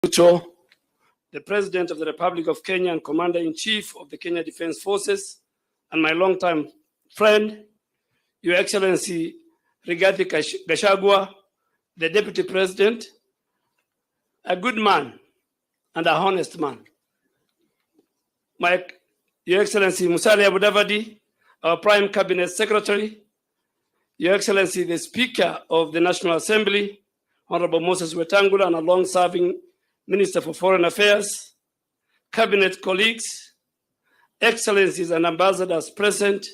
Ruto, the President of the Republic of Kenya and Commander-in-Chief of the Kenya Defense Forces, and my longtime friend, Your Excellency Rigathi Gachagua, the Deputy President, a good man and a honest man. Your Excellency Musalia Mudavadi, our Prime Cabinet Secretary, Your Excellency the Speaker of the National Assembly, Honorable Moses Wetangula, and a long-serving Minister for Foreign Affairs, Cabinet colleagues, Excellencies and Ambassadors present,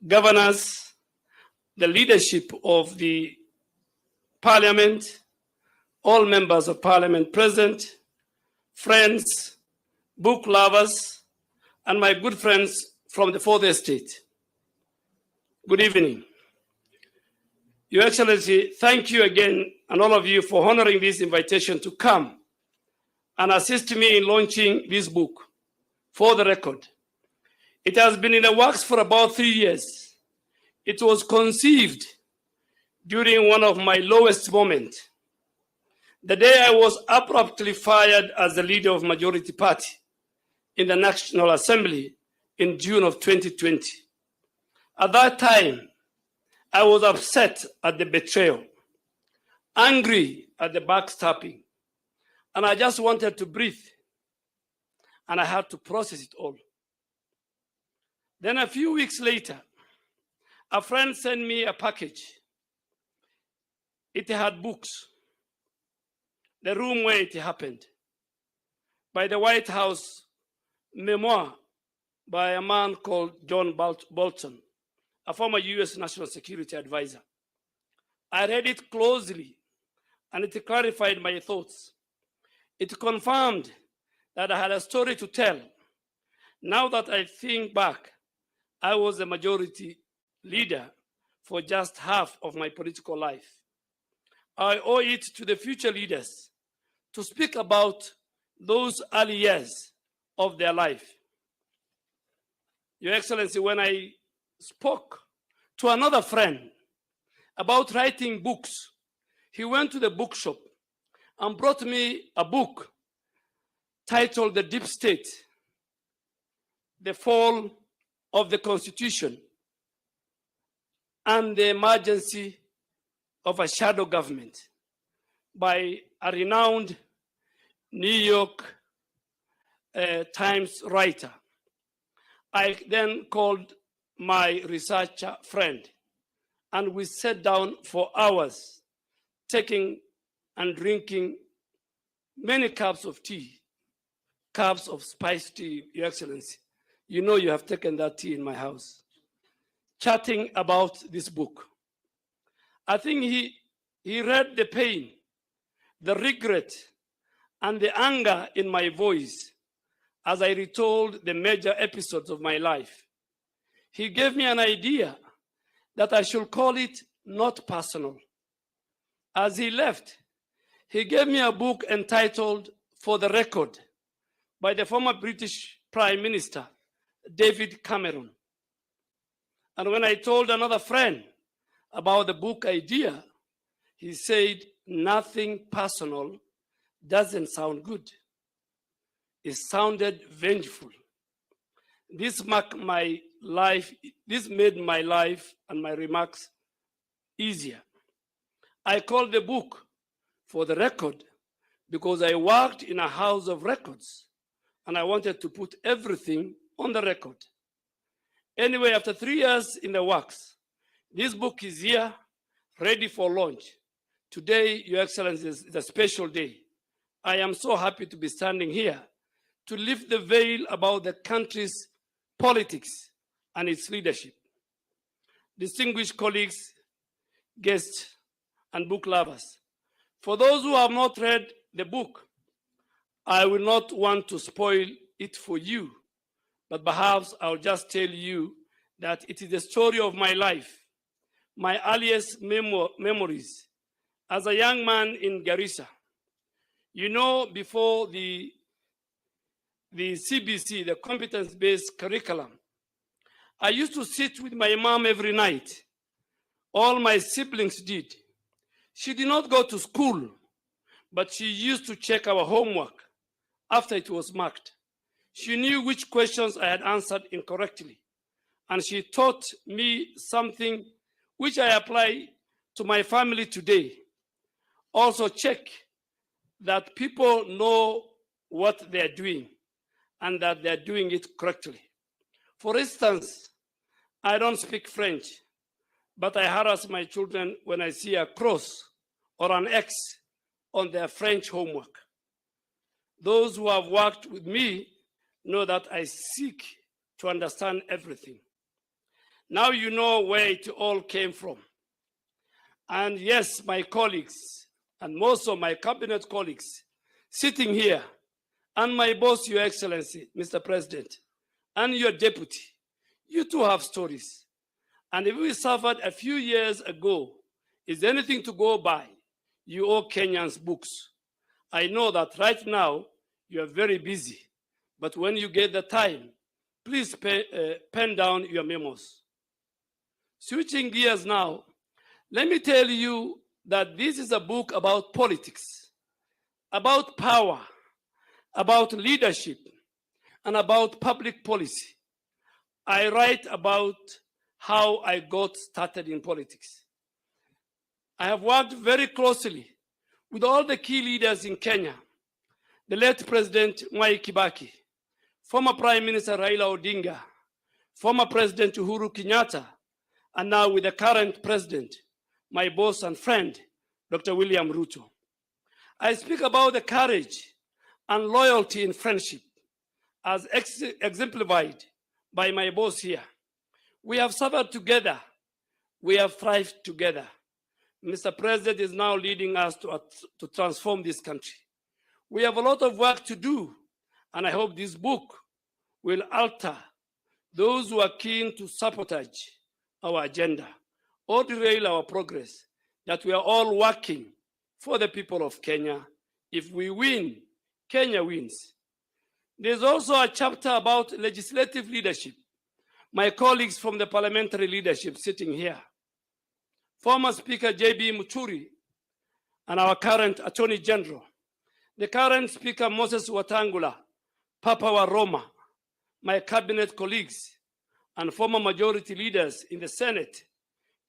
governors, the leadership of the Parliament, all members of Parliament present, friends, book lovers, and my good friends from the Fourth Estate. Good evening. Your Excellency, thank you again, and all of you, for honoring this invitation to come and assist me in launching this book. For the record, it has been in the works for about 3 years. It was conceived during one of my lowest moments, the day I was abruptly fired as the leader of Majority Party in the National Assembly in June of 2020. At that time, I was upset at the betrayal, angry at the backstabbing, and I just wanted to breathe, and I had to process it all. Then a few weeks later, a friend sent me a package. It had books, the room where it happened, by the White House memoir by a man called John Bolton, a former US National Security Advisor. I read it closely, and it clarified my thoughts. It confirmed that I had a story to tell. Now that I think back, I was a majority leader for just half of my political life. I owe it to the future leaders to speak about those early years of their life. Your Excellency, when I spoke to another friend about writing books, he went to the bookshop and brought me a book titled The Deep State, The Fall of the Constitution and the Emergency of a Shadow Government by a renowned New York Times writer. I then called my researcher friend, and we sat down for hours, taking and drinking many cups of tea, cups of spiced tea, Your Excellency. You know you have taken that tea in my house, chatting about this book. I think he read the pain, the regret, and the anger in my voice as I retold the major episodes of my life. He gave me an idea that I should call it Not Personal. As he left, he gave me a book entitled For the Record by the former British Prime Minister, David Cameron. And when I told another friend about the book idea, he said, nothing personal doesn't sound good. It sounded vengeful. This made my life and my remarks easier. I called the book For the Record because I worked in a house of records and I wanted to put everything on the record. Anyway, after 3 years in the works, this book is here, ready for launch. Today, Your Excellency, is a special day. I am so happy to be standing here to lift the veil about the country's politics and its leadership. Distinguished colleagues, guests, and book lovers, for those who have not read the book, I will not want to spoil it for you, but perhaps I'll just tell you that it is the story of my life, my earliest memories as a young man in Garissa. You know, before the CBC, the competence-based curriculum, I used to sit with my mom every night. All my siblings did. She did not go to school, but she used to check our homework after it was marked. She knew which questions I had answered incorrectly, and she taught me something which I apply to my family today. Also check that people know what they're doing and that they're doing it correctly. For instance, I don't speak French, but I harass my children when I see a cross or an X on their French homework. Those who have worked with me know that I seek to understand everything. Now you know where it all came from. And yes, my colleagues, and most of my cabinet colleagues sitting here, and my boss, Your Excellency, Mr. President, and your deputy, you too have stories. And if we suffered a few years ago is anything to go by, you owe Kenyans books. I know that right now you are very busy, but when you get the time, please pen down your memos. Switching gears now, let me tell you that this is a book about politics, about power, about leadership, and about public policy. I write about how I got started in politics. I have worked very closely with all the key leaders in Kenya, the late President Mwai Kibaki, former Prime Minister Raila Odinga, former President Uhuru Kenyatta, and now with the current president, my boss and friend, Dr. William Ruto. I speak about the courage and loyalty in friendship as exemplified by my boss here. We have suffered together. We have thrived together. Mr. President is now leading us to transform this country. We have a lot of work to do, and I hope this book will alter those who are keen to sabotage our agenda or derail our progress, that we are all working for the people of Kenya. If we win, Kenya wins. There's also a chapter about legislative leadership. My colleagues from the parliamentary leadership sitting here, former Speaker J.B. Muturi, and our current Attorney General, the current Speaker Moses Wetangula, Papa wa Roma, my cabinet colleagues, and former majority leaders in the Senate,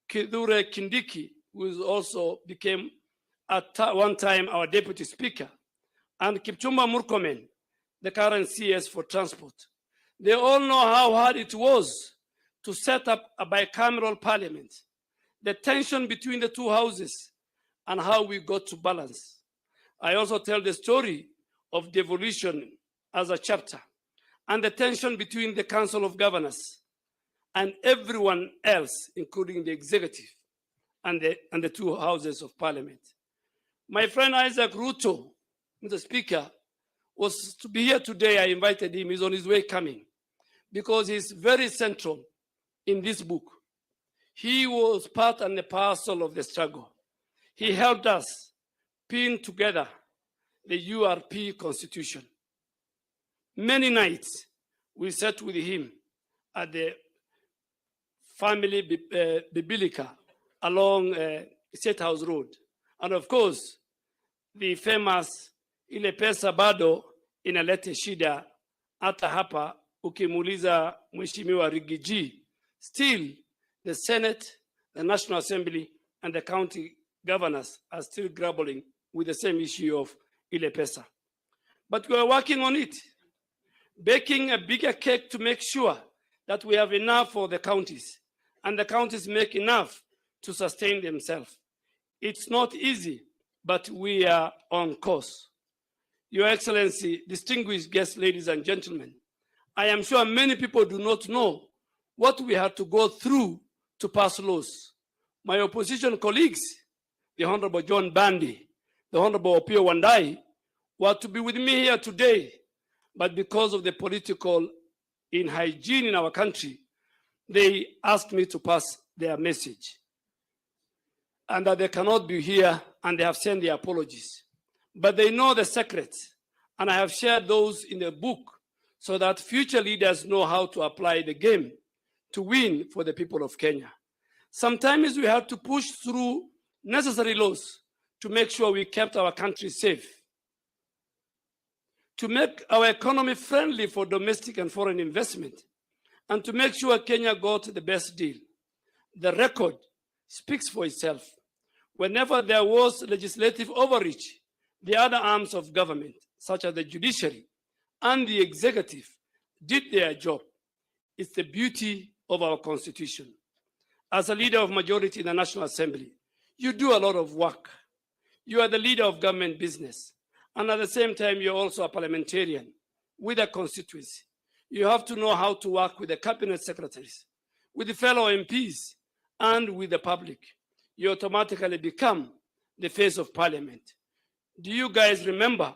Kithure Kindiki, who also became at one time our deputy speaker, and Kipchumba Murkomen, the current CS for transport. They all know how hard it was to set up a bicameral parliament, the tension between the two houses, and how we got to balance. I also tell the story of devolution as a chapter, and the tension between the Council of Governors and everyone else, including the executive and the two houses of parliament. My friend Isaac Ruto, Mr. Speaker, was to be here today. I invited him. He's on his way coming because he's very central in this book. He was part and the parcel of the struggle. He helped us pin together the URP constitution. Many nights we sat with him at the family Bibilica along State House Road. And of course, the famous ile pesa bado inalete shida hata hapa ukimuuliza Mheshimiwa Rigiji. Still, the Senate, the National Assembly, and the county governors are still grappling with the same issue of ile pesa. But we are working on it, baking a bigger cake to make sure that we have enough for the counties, and the counties make enough to sustain themselves. It's not easy, but we are on course. Your Excellency, distinguished guests, ladies and gentlemen, I am sure many people do not know what we had to go through to pass laws. My opposition colleagues, the Honorable John Bandi, the Honorable Opio Wandai, were to be with me here today, but because of the political inhygiene in our country, they asked me to pass their message, and that they cannot be here, and they have sent their apologies. But they know the secrets, and I have shared those in the book so that future leaders know how to apply the game to win for the people of Kenya. Sometimes we have to push through necessary laws to make sure we kept our country safe, to make our economy friendly for domestic and foreign investment, and to make sure Kenya got the best deal. The record speaks for itself. Whenever there was legislative overreach, the other arms of government, such as the judiciary and the executive, did their job. It's the beauty of our constitution. As a leader of majority in the National Assembly, you do a lot of work. You are the leader of government business. And at the same time, you're also a parliamentarian with a constituency. You have to know how to work with the cabinet secretaries, with the fellow MPs, and with the public. You automatically become the face of parliament. Do you guys remember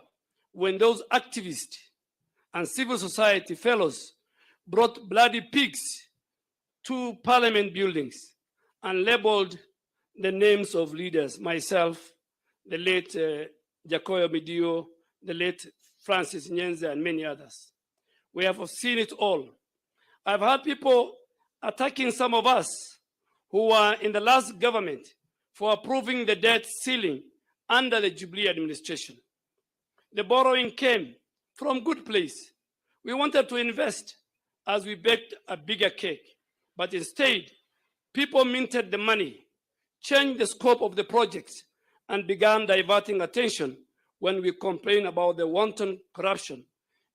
when those activists and civil society fellows brought bloody pigs to parliament buildings and labeled the names of leaders, myself, the late Jacoyo Midio, the late Francis Nyenze, and many others? We have seen it all. I've had people attacking some of us who were in the last government for approving the debt ceiling under the Jubilee administration. The borrowing came from good place. We wanted to invest as we baked a bigger cake, but instead, people minted the money, changed the scope of the projects, and began diverting attention when we complained about the wanton corruption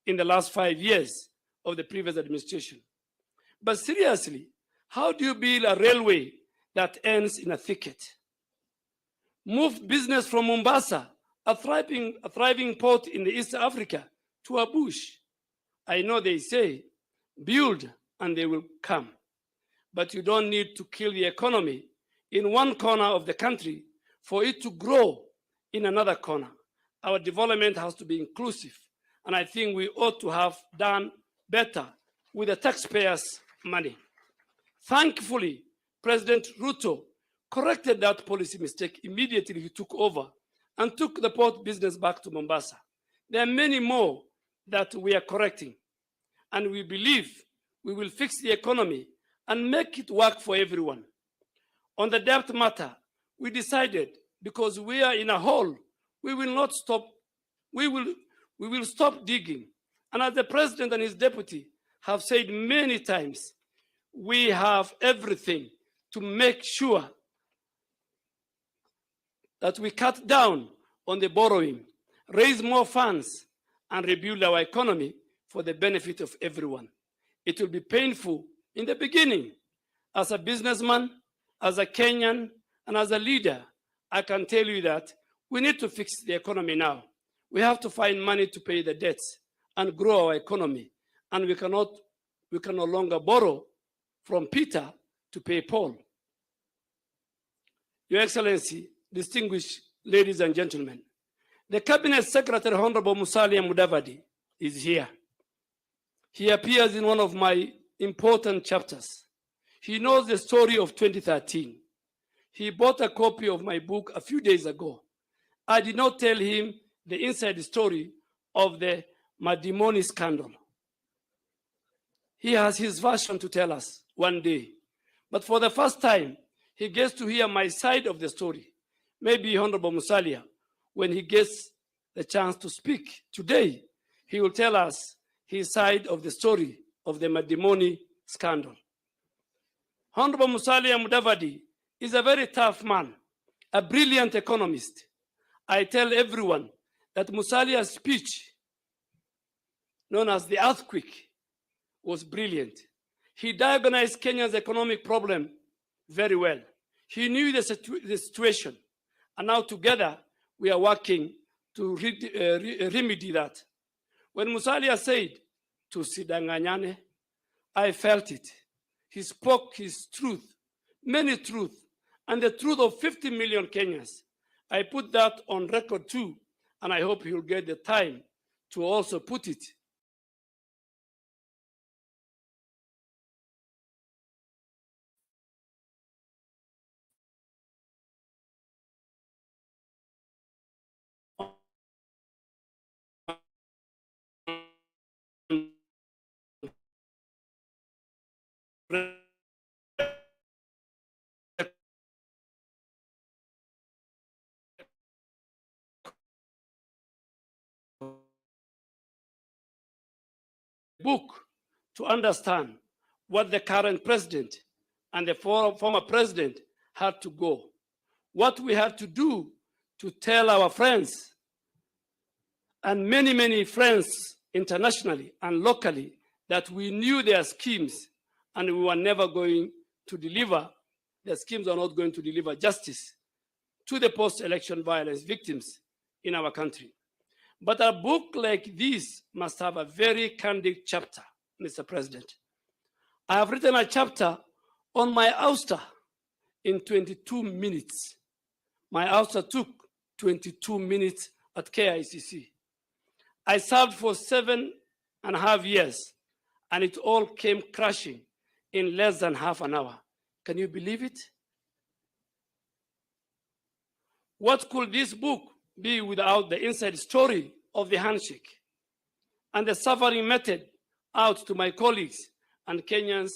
in the last 5 years of the previous administration. But seriously, how do you build a railway that ends in a thicket? Move business from Mombasa, a thriving port in the East Africa, to a bush. I know they say, build and they will come. But you don't need to kill the economy in one corner of the country for it to grow in another corner. Our development has to be inclusive. And I think we ought to have done better with the taxpayers' money. Thankfully, President Ruto corrected that policy mistake immediately he took over and took the port business back to Mombasa. There are many more that we are correcting. And we believe we will fix the economy and make it work for everyone. On the debt matter, we decided because we are in a hole, we will not stop, we will stop digging. And as the president and his deputy have said many times, we have everything to make sure that we cut down on the borrowing, raise more funds, and rebuild our economy for the benefit of everyone. It will be painful in the beginning. As a businessman, as a Kenyan, and as a leader, I can tell you that we need to fix the economy now. We have to find money to pay the debts and grow our economy. And we can no longer borrow from Peter to pay Paul. Your Excellency, distinguished ladies and gentlemen, the Cabinet Secretary, Honorable Musalia Mudavadi, is here. He appears in one of my important chapters. He knows the story of 2013. He bought a copy of my book a few days ago. I did not tell him the inside story of the Madimoni scandal. He has his version to tell us one day. But for the first time, he gets to hear my side of the story. Maybe Honorable Musalia, when he gets the chance to speak today, he will tell us his side of the story of the Madimoni scandal. Honorable Musalia Mudavadi is a very tough man, a brilliant economist. I tell everyone that Musalia's speech, known as the earthquake, was brilliant. He diagnosed Kenya's economic problem very well. He knew the situation, and now together we are working to remedy that. When Musalia said, "Tusidanganyane," I felt it. He spoke his truth, many truths, and the truth of 50 million Kenyans. I put that on record too, and I hope he'll get the time to also put it book to understand what the current president and the former president had to go, what we had to do to tell our friends and many, many friends internationally and locally that we knew their schemes and we were never going to deliver, their schemes are not going to deliver justice to the post-election violence victims in our country. But a book like this must have a very candid chapter, Mr. President. I have written a chapter on my ouster in 22 minutes. My ouster took 22 minutes at KICC. I served for 7.5 years, and it all came crashing in less than half an hour. Can you believe it? What could this book be without the inside story of the handshake and the suffering method out to my colleagues and Kenyans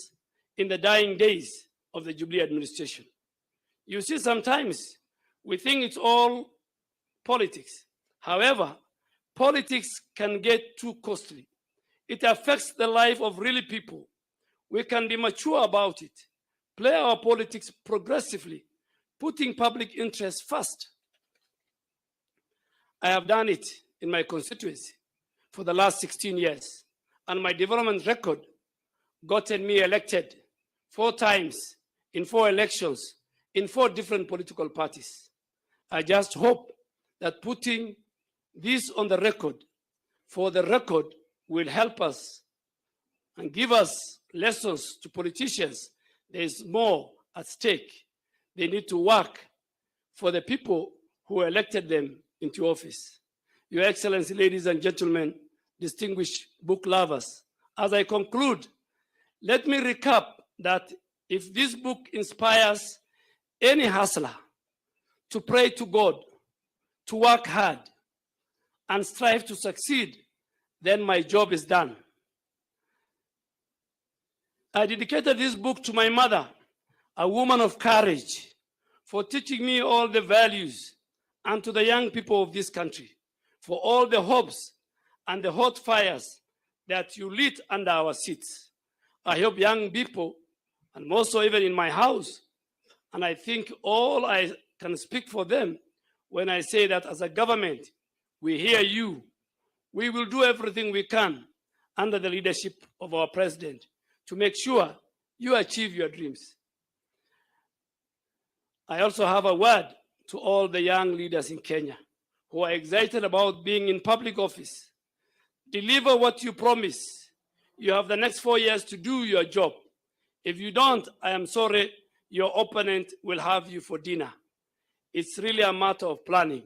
in the dying days of the Jubilee administration? You see, sometimes we think it's all politics. However, politics can get too costly. It affects the life of really people. We can be mature about it, play our politics progressively, putting public interest first. I have done it in my constituency for the last 16 years, and my development record gotten me elected 4 times in 4 elections in 4 different political parties. I just hope that putting this on the record for the record will help us and give us lessons to politicians. There is more at stake. They need to work for the people who elected them into office. Your Excellency, ladies and gentlemen, distinguished book lovers, as I conclude, let me recap that if this book inspires any hustler to pray to God, to work hard, and strive to succeed, then my job is done. I dedicated this book to my mother, a woman of courage, for teaching me all the values, and to the young people of this country, for all the hopes and the hot fires that you lit under our seats. I hope young people, and more so even in my house, and I think all I can speak for them when I say that as a government, we hear you. We will do everything we can under the leadership of our president to make sure you achieve your dreams. I also have a word to all the young leaders in Kenya who are excited about being in public office. Deliver what you promise. You have the next 4 years to do your job. If you don't, I am sorry, your opponent will have you for dinner. It's really a matter of planning.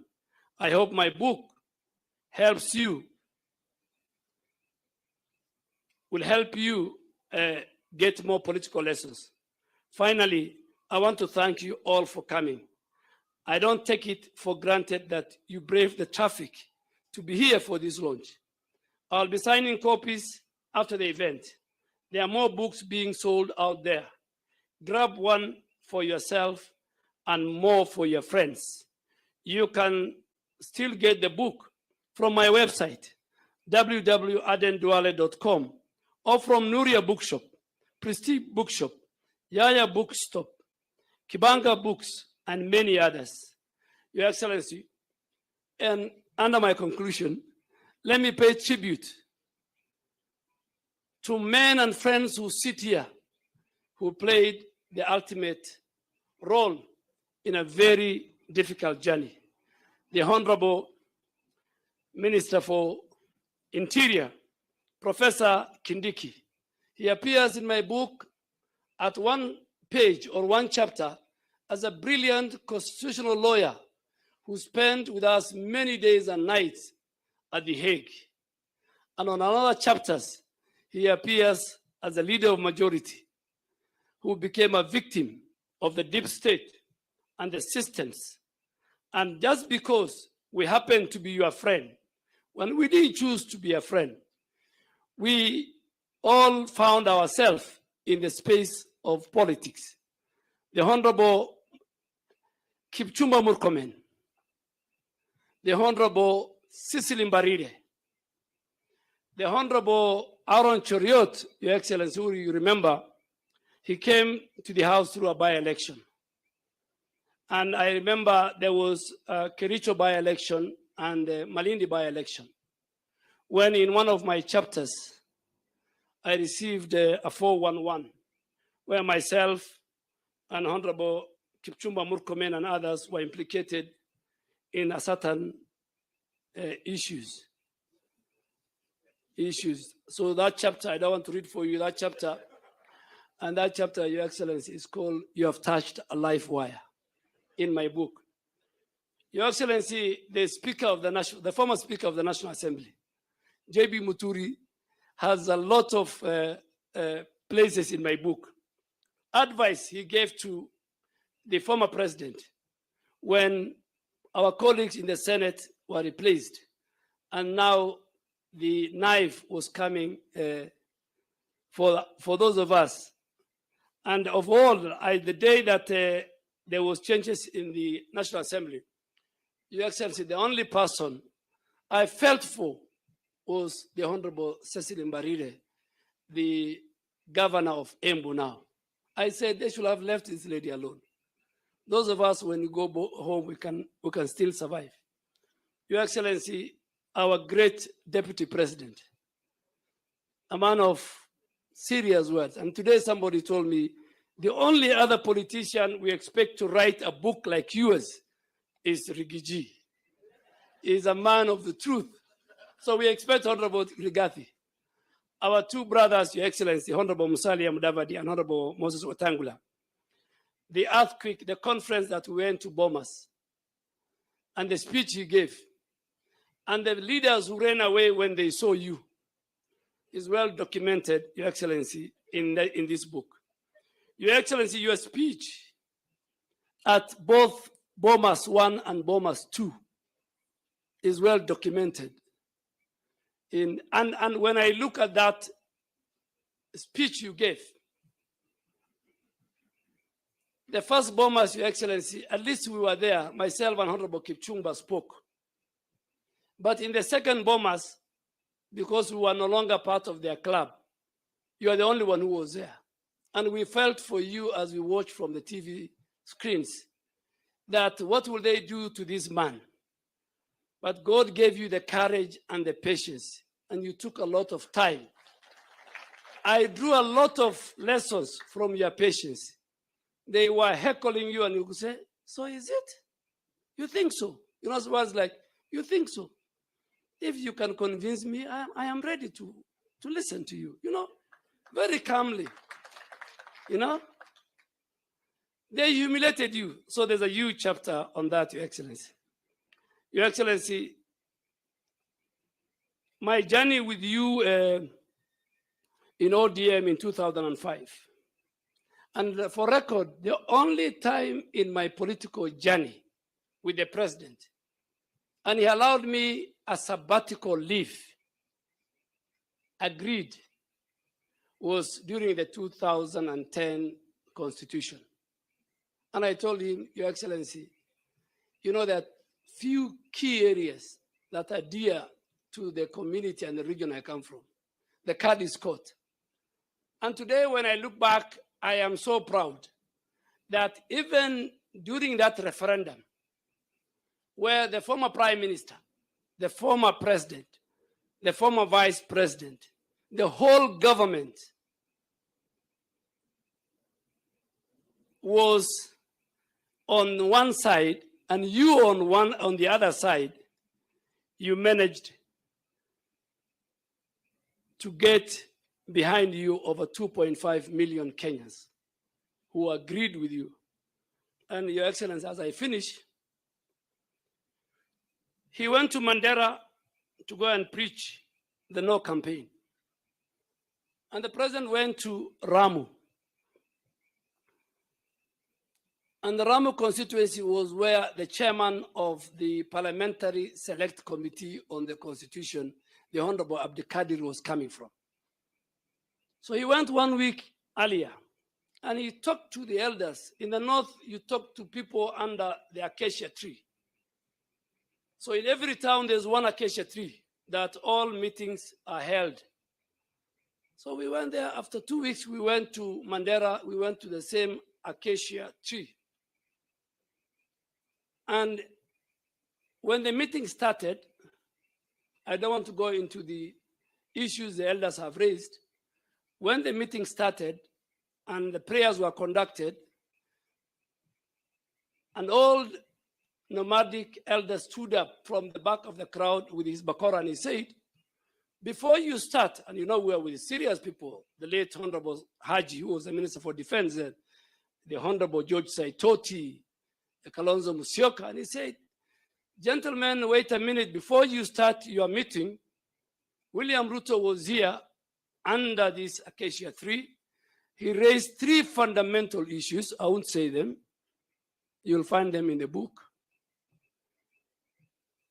I hope my book helps you, will help you get more political lessons. Finally, I want to thank you all for coming. I don't take it for granted that you braved the traffic to be here for this launch. I'll be signing copies after the event. There are more books being sold out there. Grab one for yourself and more for your friends. You can still get the book from my website, www.adenduale.com, or from Nuria Bookshop, Prestige Bookshop, Yaya Bookstop, Kibanga Books, and many others. Your Excellency, and under my conclusion, let me pay tribute to men and friends who sit here, who played the ultimate role in a very difficult journey. The Honorable Minister for Interior, Professor Kindiki. He appears in my book at one page or one chapter as a brilliant constitutional lawyer who spent with us many days and nights at The Hague. And on another chapters, he appears as a leader of majority who became a victim of the deep state and the systems. And just because we happen to be your friend, when we didn't choose to be a friend, we all found ourselves in the space of politics. The Honorable Kipchumba Murkomen, the Honorable Cecily Mbarire, The Honorable Aaron Choriot, Your Excellency, who you remember, he came to the House through a by-election. And I remember there was a Kericho by-election and a Malindi by-election, when in one of my chapters, I received a 411, where myself and Honorable Kipchumba Murkomen and others were implicated in a certain issues. So that chapter, I don't want to read for you that chapter. And that chapter, Your Excellency, is called "You Have Touched a Life Wire" in my book. Your Excellency, the former Speaker of the National Assembly, J.B. Muturi, has a lot of places in my book. Advice he gave to the former president when our colleagues in the Senate were replaced, and now the knife was coming for those of us. And of all, the day that there was changes in the National Assembly, Your Excellency, the only person I felt for was the Honorable Cecil Mbarire, the governor of Embu now. I said they should have left this lady alone. Those of us, when you go home, we can still survive. Your Excellency, our great Deputy President, a man of serious words. And today somebody told me, the only other politician we expect to write a book like yours is Rigiji. He's a man of the truth. So we expect Honorable Rigathi. Our two brothers, Your Excellency, Honorable Musalia Mudavadi and Honorable Moses Wetangula. The earthquake, the conference that we went to Bomas, and the speech he gave, and the leaders who ran away when they saw you, is well documented, Your Excellency, in this book. Your Excellency, your speech at both Bomas 1 and Bomas 2 is well documented. And when I look at that speech you gave, the first Bomas, Your Excellency, at least we were there, myself and Honorable Kipchumba spoke. But in the second Bomas, because we were no longer part of their club, you are the only one who was there. And we felt for you as we watched from the TV screens that what will they do to this man? But God gave you the courage and the patience, and you took a lot of time. I drew a lot of lessons from your patience. They were heckling you, and you could say, so is it? You think so? You know, it was like, you think so? If you can convince me, I am ready to listen to you, you know, very calmly, you know. They humiliated you. So there's a huge chapter on that, Your Excellency. Your Excellency, my journey with you in ODM in 2005, and for record, the only time in my political journey with the president, and he allowed me a sabbatical leave, agreed, was during the 2010 Constitution. And I told him, Your Excellency, you know that few key areas that are dear to the community and the region I come from. The card is caught. And today when I look back, I am so proud that even during that referendum, where the former prime minister, the former president, the former vice president, the whole government was on one side and you on the other side, you managed to get behind you over 2.5 million Kenyans who agreed with you. And Your Excellency, as I finish, he went to Mandera to go and preach the No campaign. And the president went to Ramu. And the Ramu constituency was where the chairman of the Parliamentary Select Committee on the Constitution, the Honorable Abdikadir, was coming from. So he went 1 week earlier and he talked to the elders. In the north, you talk to people under the acacia tree. So in every town, there's one acacia tree. that all meetings are held. So we went there. After 2 weeks, we went to Mandera. We went to the same acacia tree. And when the meeting started, I don't want to go into the issues the elders have raised. When the meeting started and the prayers were conducted, an old nomadic elder stood up from the back of the crowd with his bakora and he said, before you start, and you know we are with serious people, the late Honorable Haji, who was the Minister for Defense, the Honorable George Saitoti, the Kalonzo Musyoka, and he said, gentlemen, wait a minute, before you start your meeting, William Ruto was here under this acacia tree. He raised 3 fundamental issues. I won't say them. You'll find them in the book.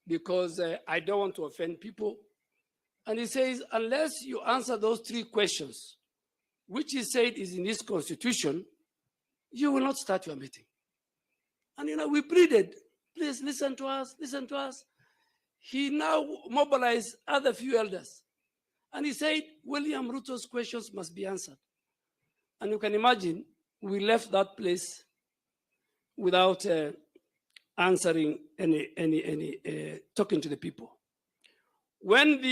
Because I don't want to offend people. And he says, unless you answer those 3 questions, which he said is in this constitution, you will not start your meeting. And you know, we pleaded, please listen to us, listen to us. He now mobilized other few elders. And he said, William Ruto's questions must be answered. And you can imagine, we left that place without answering talking to the people. When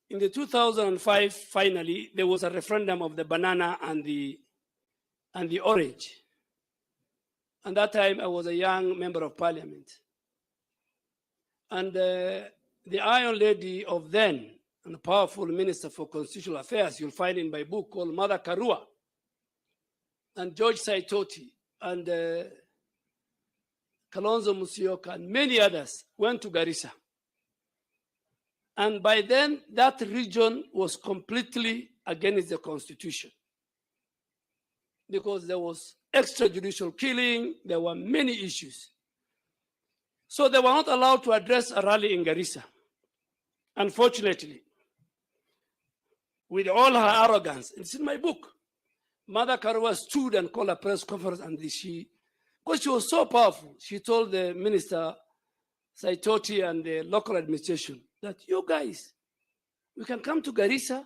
in the 2005, finally, there was a referendum of the banana and the orange. And that time I was a young member of parliament. And the Iron Lady of then, and a powerful minister for constitutional affairs, you'll find in my book, called Mother Karua, and George Saitoti, and Kalonzo Musyoka, and many others went to Garissa. And by then, that region was completely against the constitution because there was extrajudicial killing, there were many issues. So they were not allowed to address a rally in Garissa. Unfortunately, with all her arrogance, it's in my book, Mother Karua stood and called a press conference, and because she was so powerful, she told the minister, Saitoti, and the local administration that you guys, we can come to Garissa,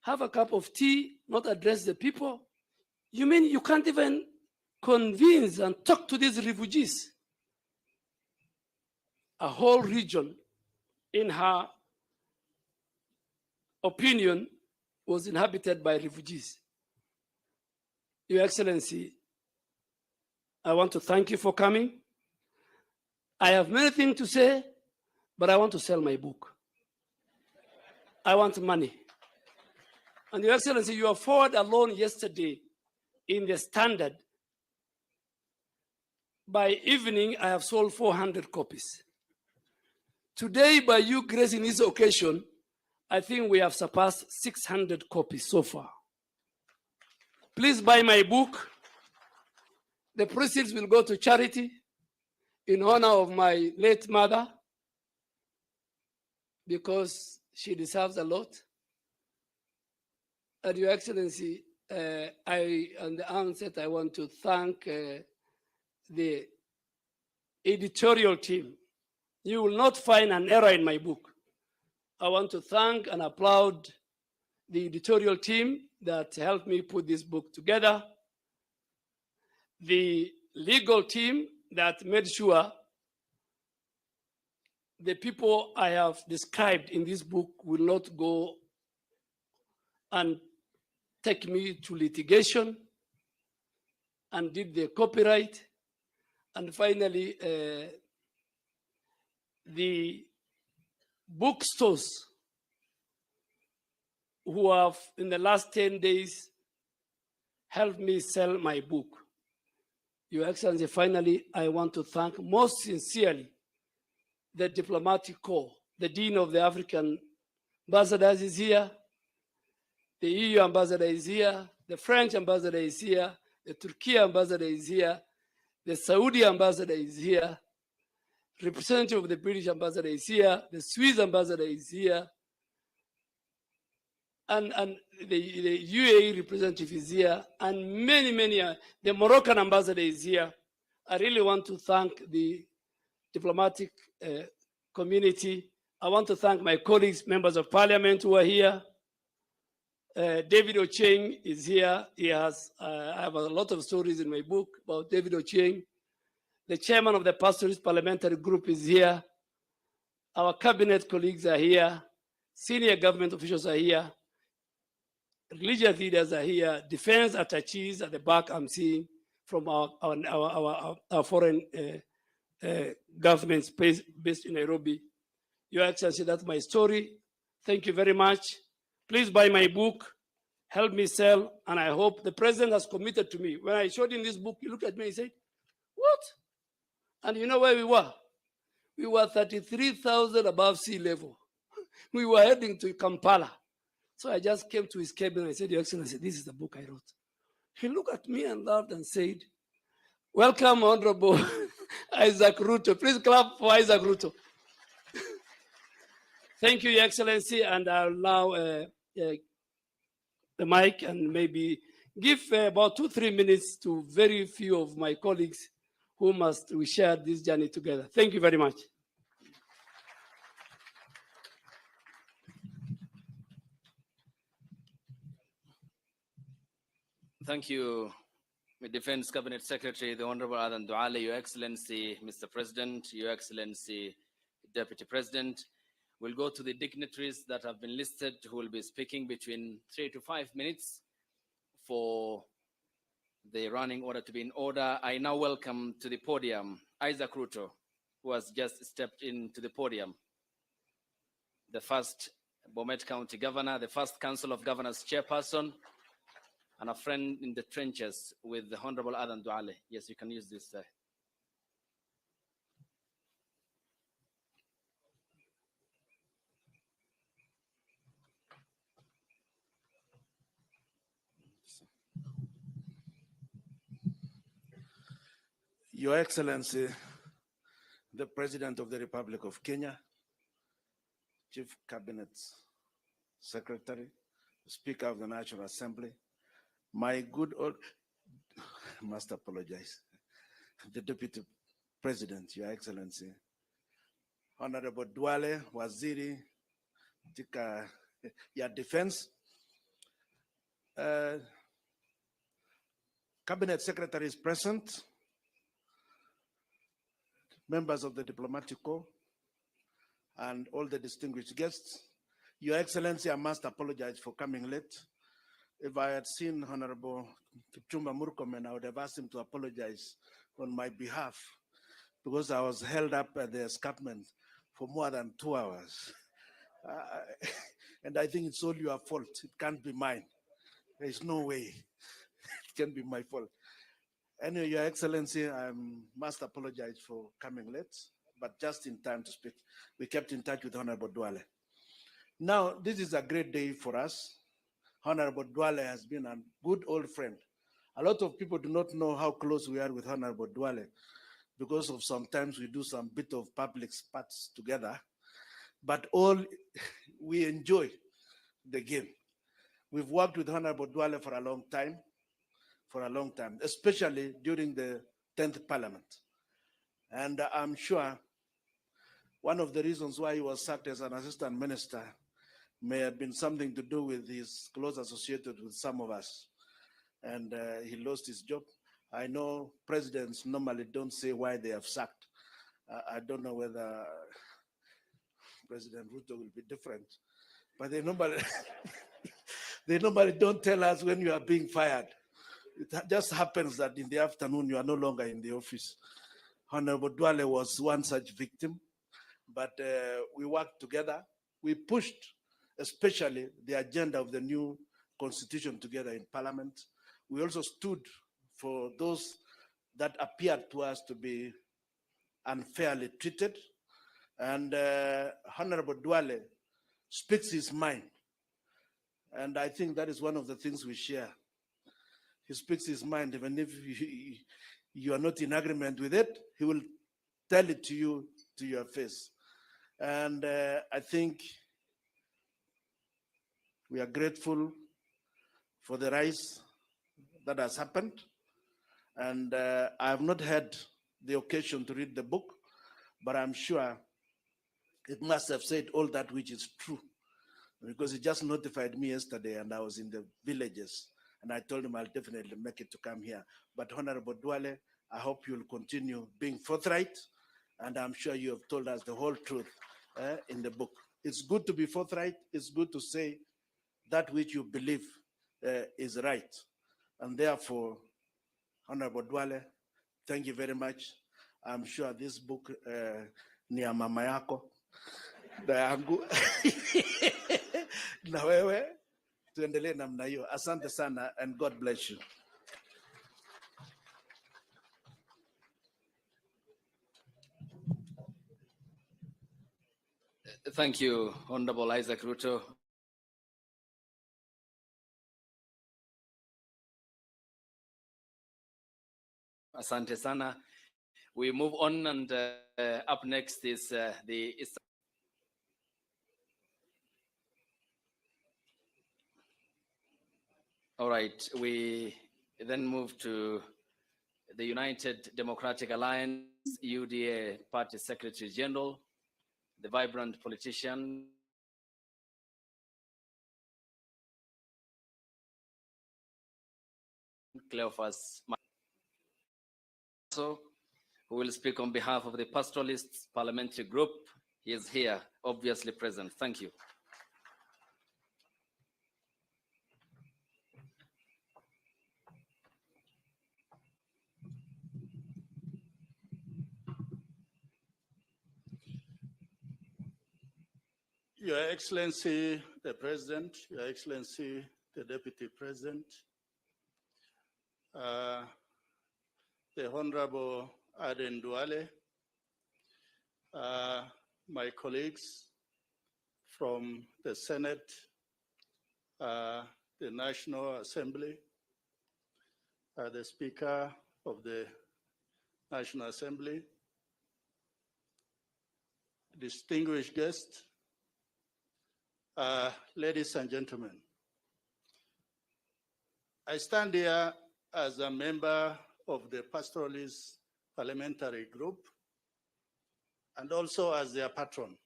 have a cup of tea, not address the people. You mean you can't even convince and talk to these refugees? A whole region, in her opinion, was inhabited by refugees. Your Excellency, I want to thank you for coming. I have many things to say, but I want to sell my book. I want money. And Your Excellency, your forward alone yesterday in the Standard, by evening, I have sold 400 copies. Today, by you gracing this occasion, I think we have surpassed 600 copies so far. Please buy my book. The proceeds will go to charity in honor of my late mother, because she deserves a lot. And Your Excellency, on the onset, I want to thank the editorial team. You will not find an error in my book. I want to thank and applaud the editorial team that helped me put this book together, the legal team that made sure the people I have described in this book will not go and take me to litigation, and did the copyright, and finally the bookstores who have in the last 10 days helped me sell my book. Your Excellency, finally, I want to thank most sincerely the diplomatic corps. The Dean of the African Ambassadors is here, the EU ambassador is here, the French ambassador is here, the Turkey ambassador is here, the Saudi ambassador is here, representative of the British ambassador is here, the Swiss ambassador is here, and the UAE representative is here, and many, the Moroccan ambassador is here. I really want to thank the diplomatic community. I want to thank my colleagues, members of parliament who are here. David Ocheng is here. He has, I have a lot of stories in my book about David Ocheng. The chairman of the pastoralist parliamentary group is here. Our cabinet colleagues are here. Senior government officials are here. Religious leaders are here. Defense attaches at the back I'm seeing from our foreign governments based in Nairobi. Your Excellency, that's my story. Thank you very much. Please buy my book, help me sell, and I hope the president has committed to me. When I showed him this book, he looked at me and said, what? And you know where we were? We were 33,000 above sea level. We were heading to Kampala. So I just came to his cabin and I said, Your Excellency, this is the book I wrote. He looked at me and laughed and said, welcome, Honorable Isaac Ruto. Please clap for Isaac Ruto. Thank you, Your Excellency, and I'll now the mic and maybe give about 2-3 minutes to very few of my colleagues who we share this journey together. Thank you very much. Thank you, Defense Cabinet Secretary, the Honorable Aden Duale, Your Excellency, Mr. President, Your Excellency, Deputy President. We'll go to the dignitaries that have been listed who will be speaking between 3 to 5 minutes for the running order to be in order. I now welcome to the podium Isaac Ruto, who has just stepped into the podium. The first Bomet County Governor, the first Council of Governors Chairperson, and a friend in the trenches with the Honorable Aden Duale. Yes, you can use this. Your Excellency, the President of the Republic of Kenya, Chief Cabinet Secretary, Speaker of the National Assembly, my good old, must apologize, the Deputy President, Your Excellency, Honorable Duale, Waziri, Tika, your Defense, Cabinet Secretary is present, members of the Diplomatic Corps, and all the distinguished guests. Your Excellency, I must apologize for coming late. If I had seen Honorable Kipchumba Murkomen, I would have asked him to apologize on my behalf because I was held up at the escarpment for more than 2 hours. And I think it's all your fault. It can't be mine. There's no way it can be my fault. Anyway, Your Excellency, I must apologize for coming late, but just in time to speak. We kept in touch with Honorable Duale. Now, this is a great day for us. Honorable Duale has been a good old friend. A lot of people do not know how close we are with Honorable Duale because of sometimes we do some bit of public spots together, but all we enjoy the game. We've worked with Honorable Duale for a long time, especially during the 10th Parliament. And I'm sure one of the reasons why he was sacked as an assistant minister may have been something to do with his close associated with some of us. And he lost his job. I know presidents normally don't say why they have sacked. I don't know whether President Ruto will be different, but they normally, they normally don't tell us when you are being fired. It just happens that in the afternoon, you are no longer in the office. Honorable Duale was one such victim, but we worked together. We pushed, especially the agenda of the new constitution together in Parliament. We also stood for those that appeared to us to be unfairly treated. And Honorable Duale speaks his mind. And I think that is one of the things we share. He speaks his mind, even if you are not in agreement with it, he will tell it to you to your face. And I think we are grateful for the rise that has happened. And I have not had the occasion to read the book, but I'm sure it must have said all that which is true, because he just notified me yesterday and I was in the villages and I told him I'll definitely make it to come here. But Honorable Duale, I hope you'll continue being forthright, and I'm sure you have told us the whole truth in the book. It's good to be forthright. It's good to say that which you believe is right. And therefore, Honorable Duale, thank you very much. I'm sure this book, ni ya mama yako, na yangu, na wewe, tuendelee namna hiyo. Asante sana, and God bless you. Thank you, Honorable Isaac Ruto. Asante sana. We move on, and up next is the Eastern. All right, we then move to the United Democratic Alliance, UDA Party Secretary General, the vibrant politician, Cleophas, who will speak on behalf of the Pastoralists Parliamentary Group. He is here, obviously present. Thank you. Your Excellency, the President, Your Excellency, the Deputy President, the Honorable Aden Duale, my colleagues from the Senate, the National Assembly, the Speaker of the National Assembly, distinguished guests, ladies and gentlemen, I stand here as a member of the Pastoralist Parliamentary Group and also as their patron.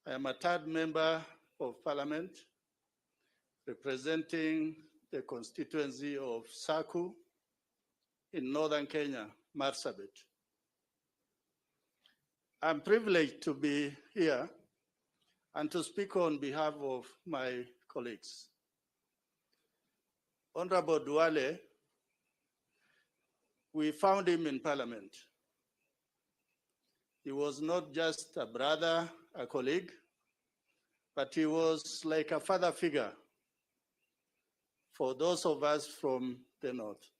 I am a third member of Parliament representing the constituency of Saku in northern Kenya, Marsabit. I'm privileged to be here and to speak on behalf of my colleagues. Honorable Duale, we found him in Parliament. He was not just a brother, a colleague, but he was like a father figure for those of us from the North.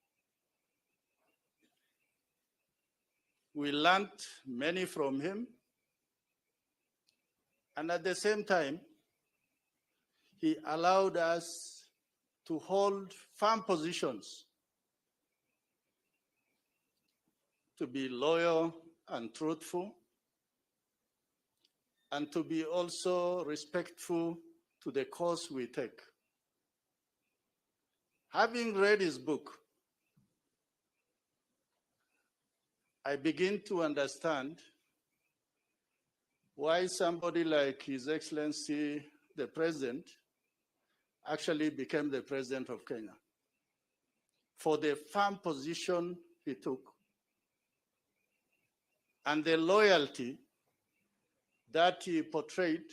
We learned many from him, and at the same time, he allowed us to hold firm positions, to be loyal and truthful, and to be also respectful to the cause we take. Having read his book, I begin to understand why somebody like His Excellency, the President, actually became the President of Kenya, for the firm position he took and the loyalty that he portrayed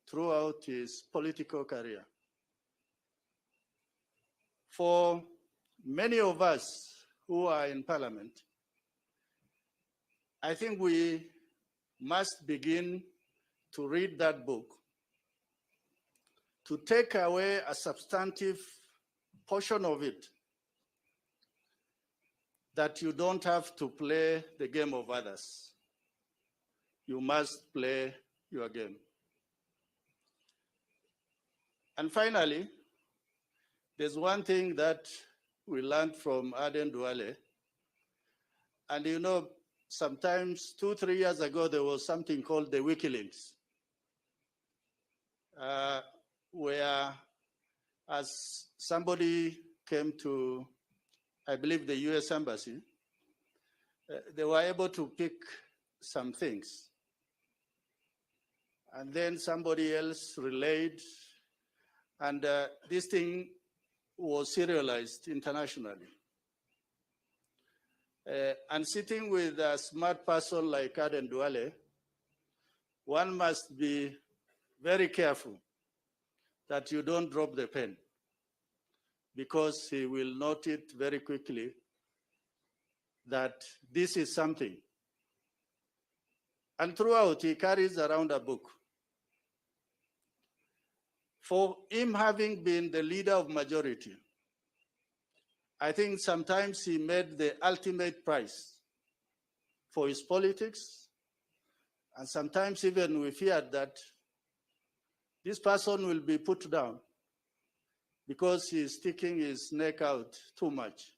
throughout his political career. For many of us who are in Parliament, I think we must begin to read that book to take away a substantive portion of it, that you don't have to play the game of others. You must play your game. And finally, there's one thing that we learned from Aden Duale. And you know, sometimes 2-3 years ago, there was something called the WikiLeaks, where as somebody came to, I believe, the US Embassy, they were able to pick some things. and then somebody else relayed, and this thing was serialized internationally. And sitting with a smart person like Aden Duale, one must be very careful that you don't drop the pen, because he will note it very quickly that this is something. And throughout, he carries around a book. For him having been the leader of majority, I think sometimes he made the ultimate price for his politics. And sometimes even we feared that this person will be put down because he is sticking his neck out too much.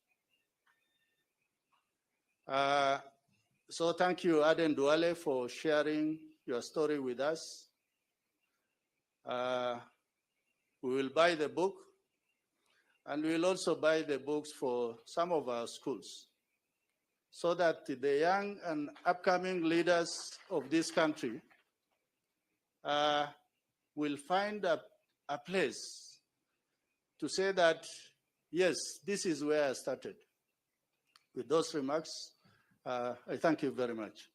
So thank you, Aden Duale, for sharing your story with us. We will buy the book, and we will also buy the books for some of our schools, so that the young and upcoming leaders of this country will find a place to say that, yes, this is where I started. With those remarks, I thank you very much.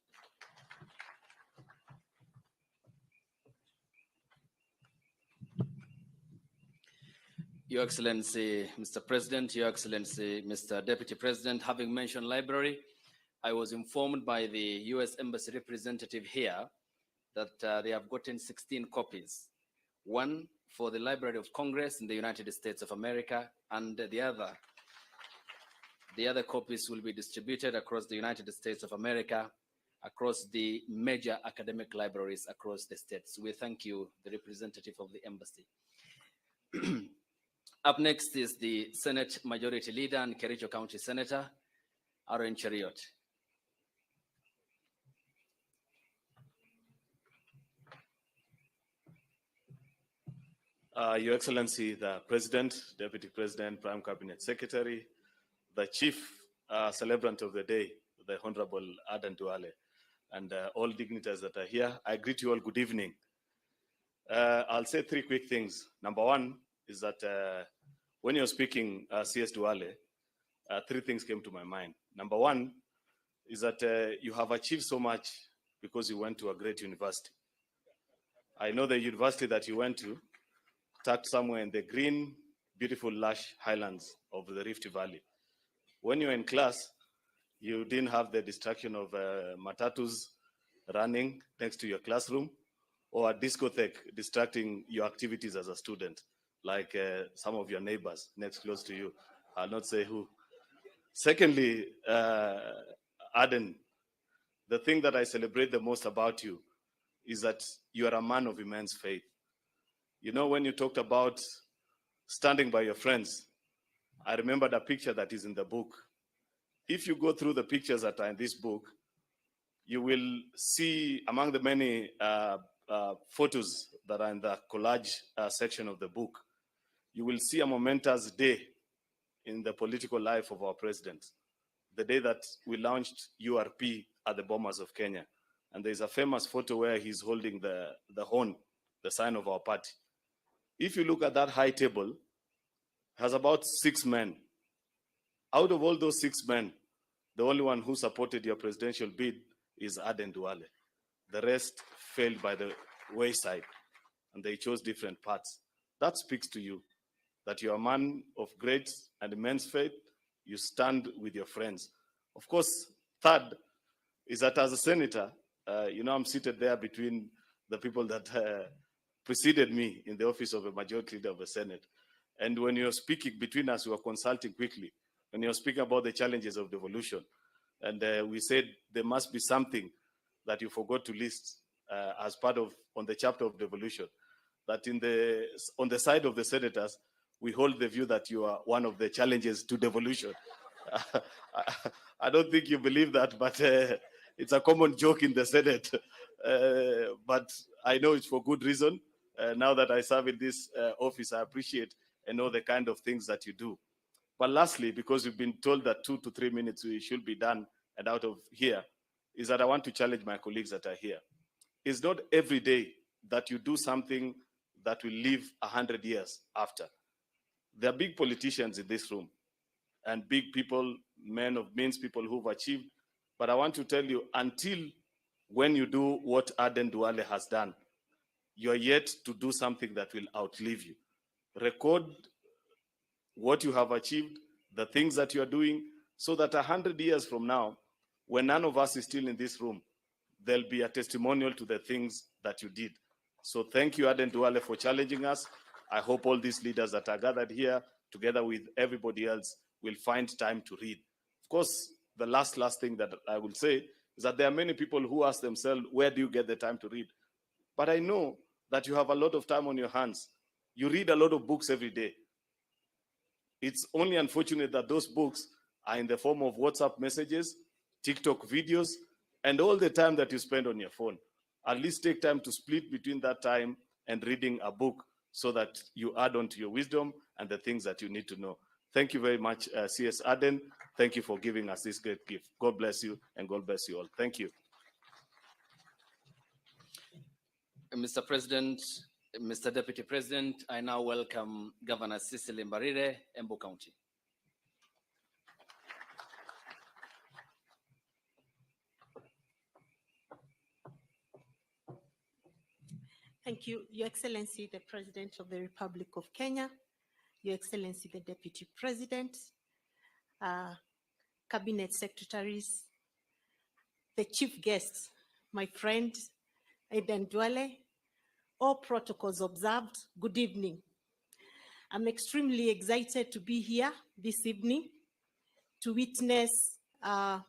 Your Excellency, Mr. President, Your Excellency, Mr. Deputy President, having mentioned library, I was informed by the US Embassy representative here that they have gotten 16 copies. One for the Library of Congress in the United States of America, and the other copies will be distributed across the United States of America, across the major academic libraries across the states. We thank you, the representative of the embassy. Up next is the Senate Majority Leader and Kericho County Senator, Aaron Cheriot. Your Excellency, the President, Deputy President, Prime Cabinet Secretary, the Chief Celebrant of the Day, the Honorable Aden Duale, and all dignitaries that are here, I greet you all good evening. I'll say three quick things. Number one is that when you're speaking, CS Duale, three things came to my mind. Number one is that you have achieved so much because you went to a great university. I know the university that you went to, tucked somewhere in the green, beautiful, lush highlands of the Rift Valley. When you were in class, you didn't have the distraction of matatus running next to your classroom, or a discotheque distracting your activities as a student, like some of your neighbors next close to you. I'll not say who. Secondly, Aden, the thing that I celebrate the most about you is that you are a man of immense faith. You know, when you talked about standing by your friends, I remembered a picture that is in the book. If you go through the pictures that are in this book, you will see among the many photos that are in the collage section of the book, you will see a momentous day in the political life of our president, the day that we launched URP at the Bomas of Kenya. And there's a famous photo where he's holding the horn, the sign of our party. If you look at that high table, it has about 6 men. Out of all those 6 men, the only one who supported your presidential bid is Aden Duale. The rest failed by the wayside, and they chose different paths. That speaks to you, that you're a man of great and immense faith. You stand with your friends. Of course, third is that as a senator, you know, I'm seated there between the people that preceded me in the office of a majority leader of the Senate. And when you're speaking between us, we were consulting quickly. When you're speaking about the challenges of devolution, and we said there must be something that you forgot to list as part of, on the chapter of devolution, that on the side of the senators, we hold the view that you are one of the challenges to devolution. I don't think you believe that, but it's a common joke in the Senate. But I know it's for good reason. Now that I serve in this office, I appreciate and know the kind of things that you do. But lastly, because we've been told that 2 to 3 minutes we should be done and out of here, is that I want to challenge my colleagues that are here. It's not every day that you do something that will live 100 years after. There are big politicians in this room and big people, men of means, people who've achieved. But I want to tell you, until when you do what Aden Duale has done, you are yet to do something that will outlive you. Record what you have achieved, the things that you are doing, so that 100 years from now, when none of us is still in this room, there'll be a testimonial to the things that you did. So thank you, Aden Duale, for challenging us. I hope all these leaders that are gathered here, together with everybody else, will find time to read. Of course, the last thing that I will say is that there are many people who ask themselves, where do you get the time to read? But I know that you have a lot of time on your hands. You read a lot of books every day. It's only unfortunate that those books are in the form of WhatsApp messages, TikTok videos, and all the time that you spend on your phone. At least take time to split between that time and reading a book so that you add on to your wisdom and the things that you need to know. Thank you very much, CS Aden. Thank you for giving us this great gift. God bless you, and God bless you all. Thank you. Mr. President, Mr. Deputy President, I now welcome Governor Cecily Mbarire, Embu County. Thank you, Your Excellency, the President of the Republic of Kenya, Your Excellency, the Deputy President, Cabinet Secretaries, the Chief Guest, my friend, Aden Duale, all protocols observed, good evening. I'm extremely excited to be here this evening to witness a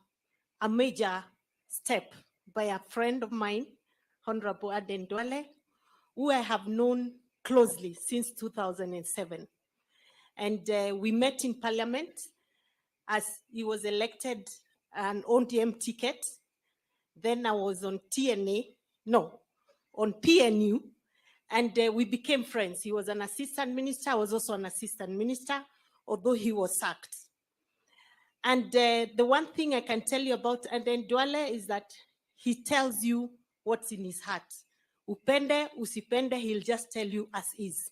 major step by a friend of mine, Honorable Aden Duale, who I have known closely since 2007. And we met in Parliament as he was elected an ODM ticket. Then I was on on PNU, and we became friends. He was an assistant minister. I was also an assistant minister, although he was sacked. And the one thing I can tell you about Aden Duale is that he tells you what's in his heart. Upende, usipende, he'll just tell you as is.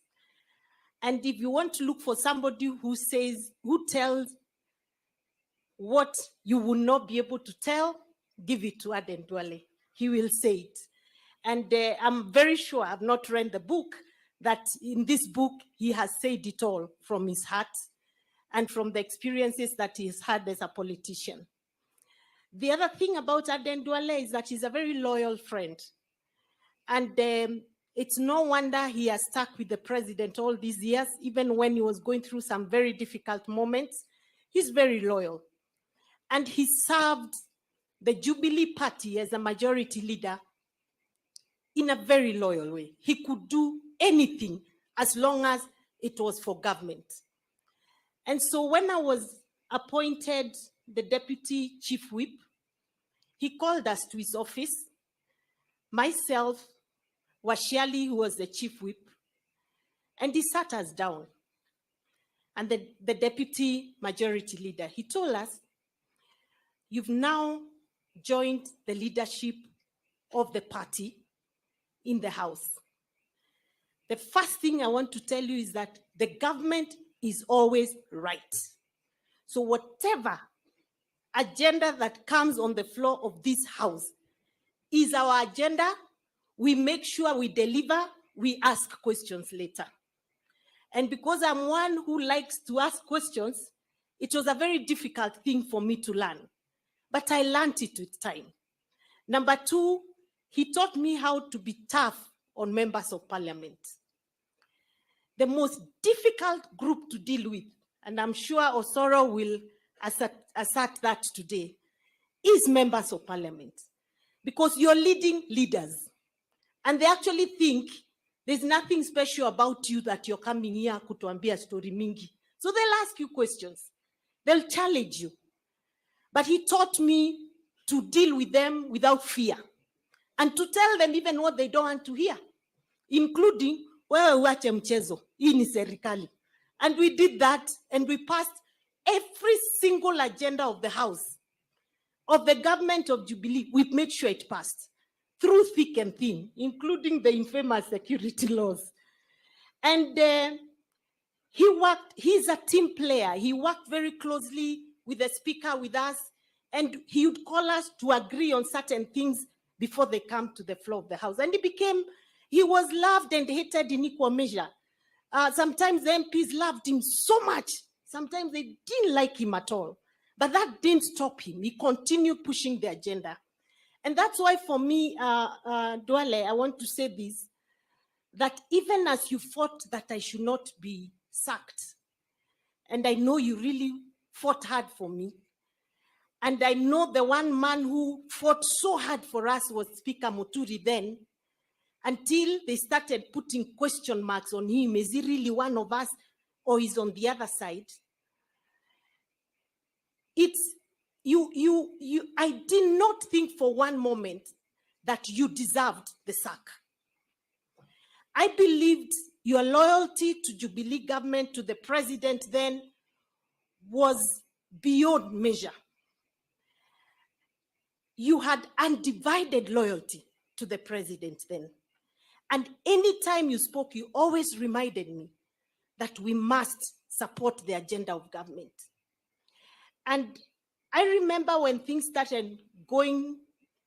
And if you want to look for somebody who tells what you will not be able to tell, give it to Aden Duale. He will say it. And I'm very sure, I've not read the book, that in this book, he has said it all from his heart and from the experiences that he's had as a politician. The other thing about Aden Duale is that he's a very loyal friend. And it's no wonder he has stuck with the president all these years, even when he was going through some very difficult moments. He's very loyal. And he served the Jubilee Party as a majority leader in a very loyal way. He could do anything as long as it was for government. And so when I was appointed the Deputy Chief Whip, he called us to his office, myself, Washiali, who was the Chief Whip, and he sat us down. And the Deputy Majority Leader, he told us, you've now joined the leadership of the party in the House. The first thing I want to tell you is that the government is always right. So whatever agenda that comes on the floor of this House is our agenda. We make sure we deliver, we ask questions later. And because I'm one who likes to ask questions, it was a very difficult thing for me to learn. But I learned it with time. Number two, he taught me how to be tough on members of parliament. The most difficult group to deal with, and I'm sure Osoro will assert that today, is members of parliament. Because you're leading leaders. And they actually think there's nothing special about you that you're coming here kutuambia story mingi. So they'll ask you questions. They'll challenge you. But he taught me to deal with them without fear and to tell them even what they don't want to hear, including, wewe uache mchezo, hii ni serikali. And we did that, and we passed every single agenda of the House, of the government of Jubilee. We made sure it passed. through thick and thin, including the infamous security laws. And he's a team player. He worked very closely with the speaker, with us, and he would call us to agree on certain things before they come to the floor of the House. And he was loved and hated in equal measure. Sometimes the MPs loved him so much. Sometimes they didn't like him at all. But that didn't stop him. He continued pushing the agenda. And that's why for me, Duale, I want to say this, that even as you fought that I should not be sacked, and I know you really fought hard for me, and I know the one man who fought so hard for us was Speaker Muturi then, until they started putting question marks on him. Is he really one of us or is on the other side? I did not think for one moment that you deserved the sack. I believed your loyalty to Jubilee government, to the president then, was beyond measure. You had undivided loyalty to the president then. And anytime you spoke, you always reminded me that we must support the agenda of government. And I remember when things started going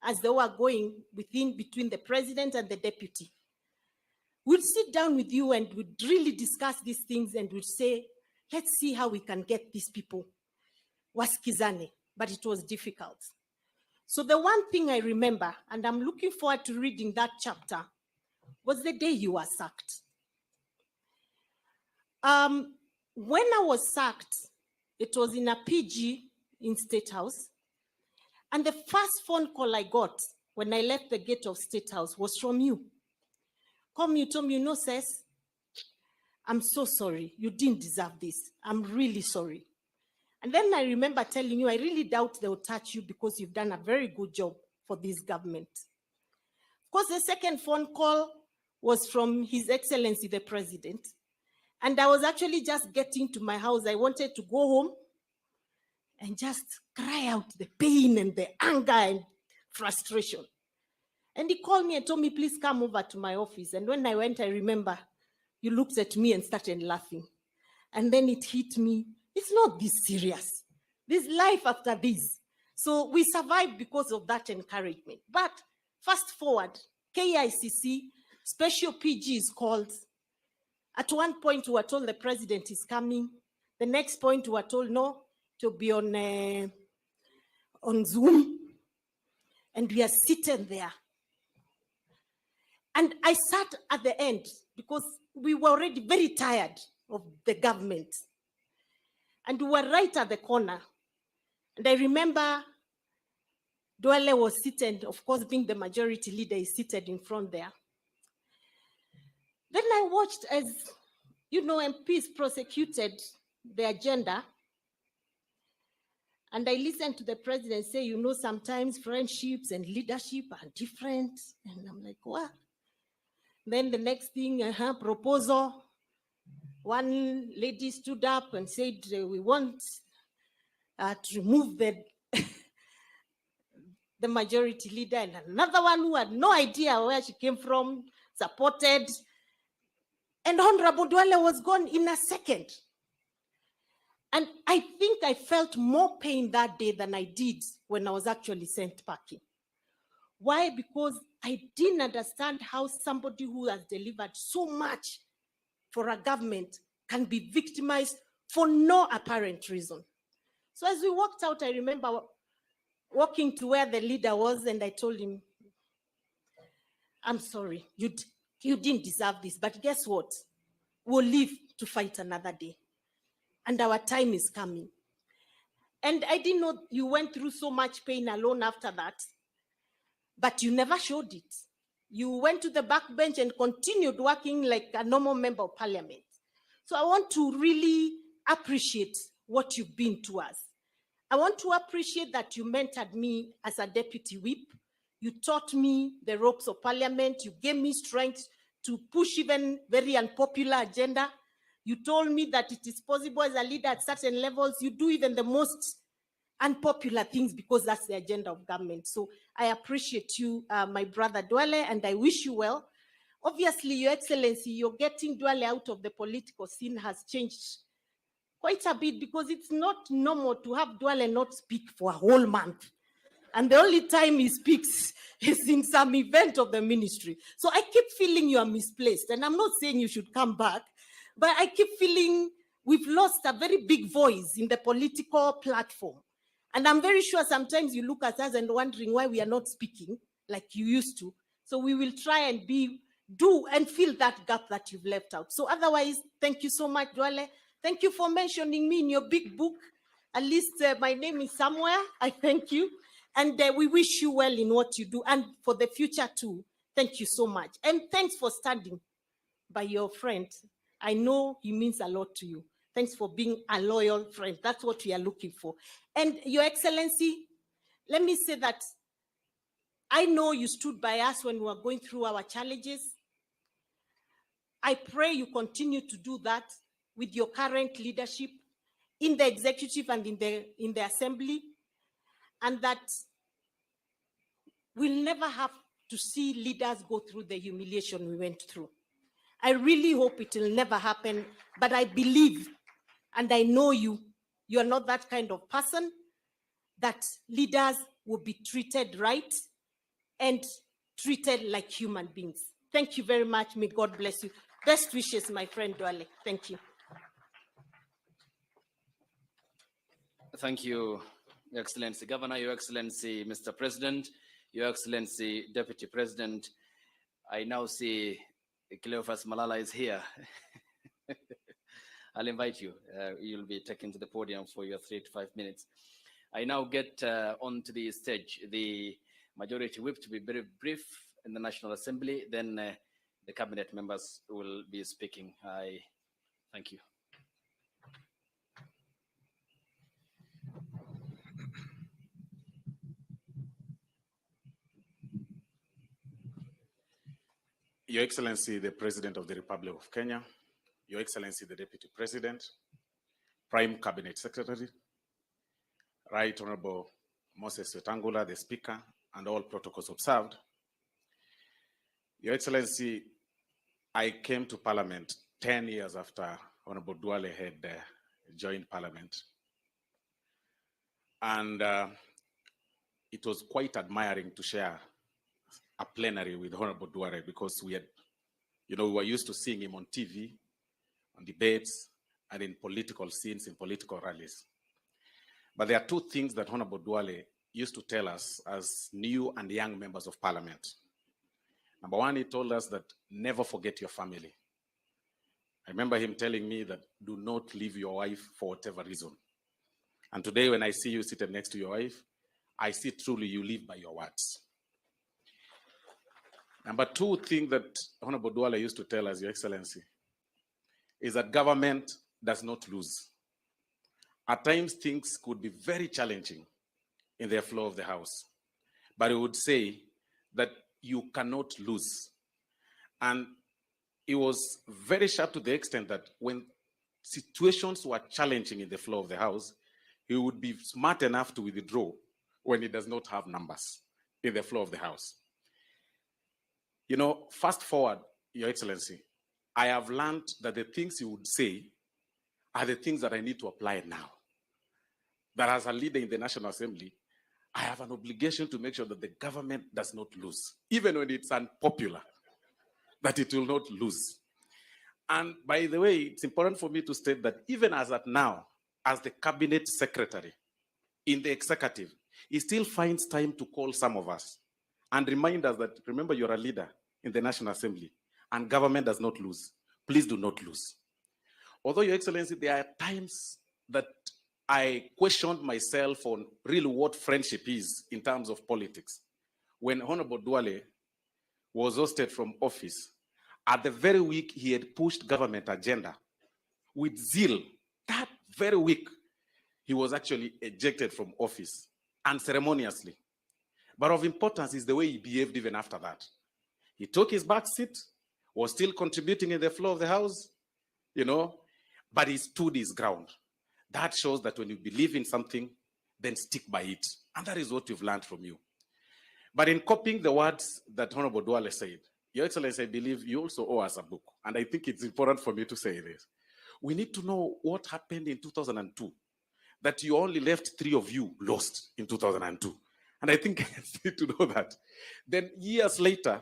as they were going between the president and the deputy, we'd sit down with you and we'd really discuss these things and we'd say, let's see how we can get these people waskizane, but it was difficult. So the one thing I remember, and I'm looking forward to reading that chapter, was the day you were sacked. When I was sacked, it was in a PG in State House. And the first phone call I got when I left the gate of State House was from you. Come, you told me, you know, sis, I'm so sorry. You didn't deserve this. I'm really sorry. And then I remember telling you, I really doubt they will touch you because you've done a very good job for this government. Of course, the second phone call was from His Excellency, the President. And I was actually just getting to my house. I wanted to go home and just cry out the pain and the anger and frustration. And he called me and told me, please come over to my office. And when I went, I remember you looked at me and started laughing. And then it hit me, it's not this serious. There's life after this. So we survived because of that encouragement. But fast forward, KICC, special PG is called. At one point, we were told the president is coming. The next point, we were told no, to be on Zoom. And we are sitting there. And I sat at the end because we were already very tired of the government. And we were right at the corner. And I remember Duale was seated, of course, being the majority leader, is seated in front there. Then I watched as, you know, MPs prosecuted the agenda. And I listened to the president say, you know, sometimes friendships and leadership are different. And I'm like, what? Then the next thing, proposal. One lady stood up and said, we want to remove the majority leader. And another one who had no idea where she came from, supported. And Honorable Duale was gone in a second. And I think I felt more pain that day than I did when I was actually sent packing. Why? Because I didn't understand how somebody who has delivered so much for a government can be victimized for no apparent reason. So as we walked out, I remember walking to where the leader was and I told him, I'm sorry, you didn't deserve this, but guess what? We'll live to fight another day. And our time is coming. And I didn't know you went through so much pain alone after that, but you never showed it. You went to the backbench and continued working like a normal member of parliament. So I want to really appreciate what you've been to us. I want to appreciate that you mentored me as a deputy whip. You taught me the ropes of parliament. You gave me strength to push even very unpopular agenda. You told me that it is possible as a leader at certain levels, you do even the most unpopular things because that's the agenda of government. So I appreciate you, my brother Duale, and I wish you well. Obviously, Your Excellency, you're getting Duale out of the political scene has changed quite a bit, because it's not normal to have Duale not speak for a whole month. And the only time he speaks is in some event of the ministry. So I keep feeling you are misplaced. And I'm not saying you should come back, but I keep feeling we've lost a very big voice in the political platform. And I'm very sure sometimes you look at us and wondering why we are not speaking like you used to. So we will try and do and fill that gap that you've left out. So otherwise, thank you so much, Duale. Thank you for mentioning me in your big book. At least my name is somewhere. I thank you. And we wish you well in what you do, and for the future too. Thank you so much. And thanks for standing by your friend. I know he means a lot to you. Thanks for being a loyal friend. That's what we are looking for. And Your Excellency, let me say that I know you stood by us when we were going through our challenges. I pray you continue to do that with your current leadership in the executive and in the assembly, and that we'll never have to see leaders go through the humiliation we went through. I really hope it will never happen, but I believe, and I know you're not that kind of person, that leaders will be treated right and treated like human beings. Thank you very much. May God bless you. Best wishes, my friend Duale. Thank you. Thank you, Your Excellency Governor, Your Excellency Mr. President, Your Excellency Deputy President. I now see Cleophas Malala is here. I'll invite you. You'll be taken to the podium for your 3 to 5 minutes. I now get onto the stage the Majority Whip to be very brief in the National Assembly. Then the cabinet members will be speaking. I thank you. Your Excellency, the President of the Republic of Kenya, Your Excellency, the Deputy President, Prime Cabinet Secretary, Right Honorable Moses Wetangula, the Speaker, and all protocols observed. Your Excellency, I came to Parliament 10 years after Honorable Duale had joined Parliament. And it was quite admiring to share a plenary with Honorable Duale, because we had, we were used to seeing him on TV, on debates, and in political scenes, in political rallies. But there are two things that Honorable Duale used to tell us as new and young members of Parliament. Number one, he told us that never forget your family. I remember him telling me that do not leave your wife for whatever reason. And today, when I see you seated next to your wife, I see truly you live by your words. Number two thing that Honorable Duale used to tell us, Your Excellency, is that government does not lose. At times, things could be very challenging in the flow of the House, but he would say that you cannot lose. And it was very sharp to the extent that when situations were challenging in the flow of the House, he would be smart enough to withdraw when he does not have numbers in the flow of the House. Fast forward, Your Excellency, I have learned that the things you would say are the things that I need to apply now. That as a leader in the National Assembly, I have an obligation to make sure that the government does not lose, even when it's unpopular, that it will not lose. And by the way, it's important for me to state that even as at now, as the cabinet secretary in the executive, he still finds time to call some of us and remind us that, remember, you're a leader in the National Assembly and government does not lose. Please do not lose. Although, Your Excellency, there are times that I questioned myself on really what friendship is in terms of politics. When Honorable Duale was ousted from office, at the very week he had pushed government agenda with zeal. That very week, he was actually ejected from office unceremoniously. But of importance is the way he behaved even after that. He took his back seat, was still contributing in the flow of the House, but he stood his ground. That shows that when you believe in something, then stick by it. And that is what we've learned from you. But in copying the words that Honorable Duale said, Your Excellency, I believe you also owe us a book. And I think it's important for me to say this. We need to know what happened in 2002, that you only left 3 of you lost in 2002. And I think I need to know that. Then years later,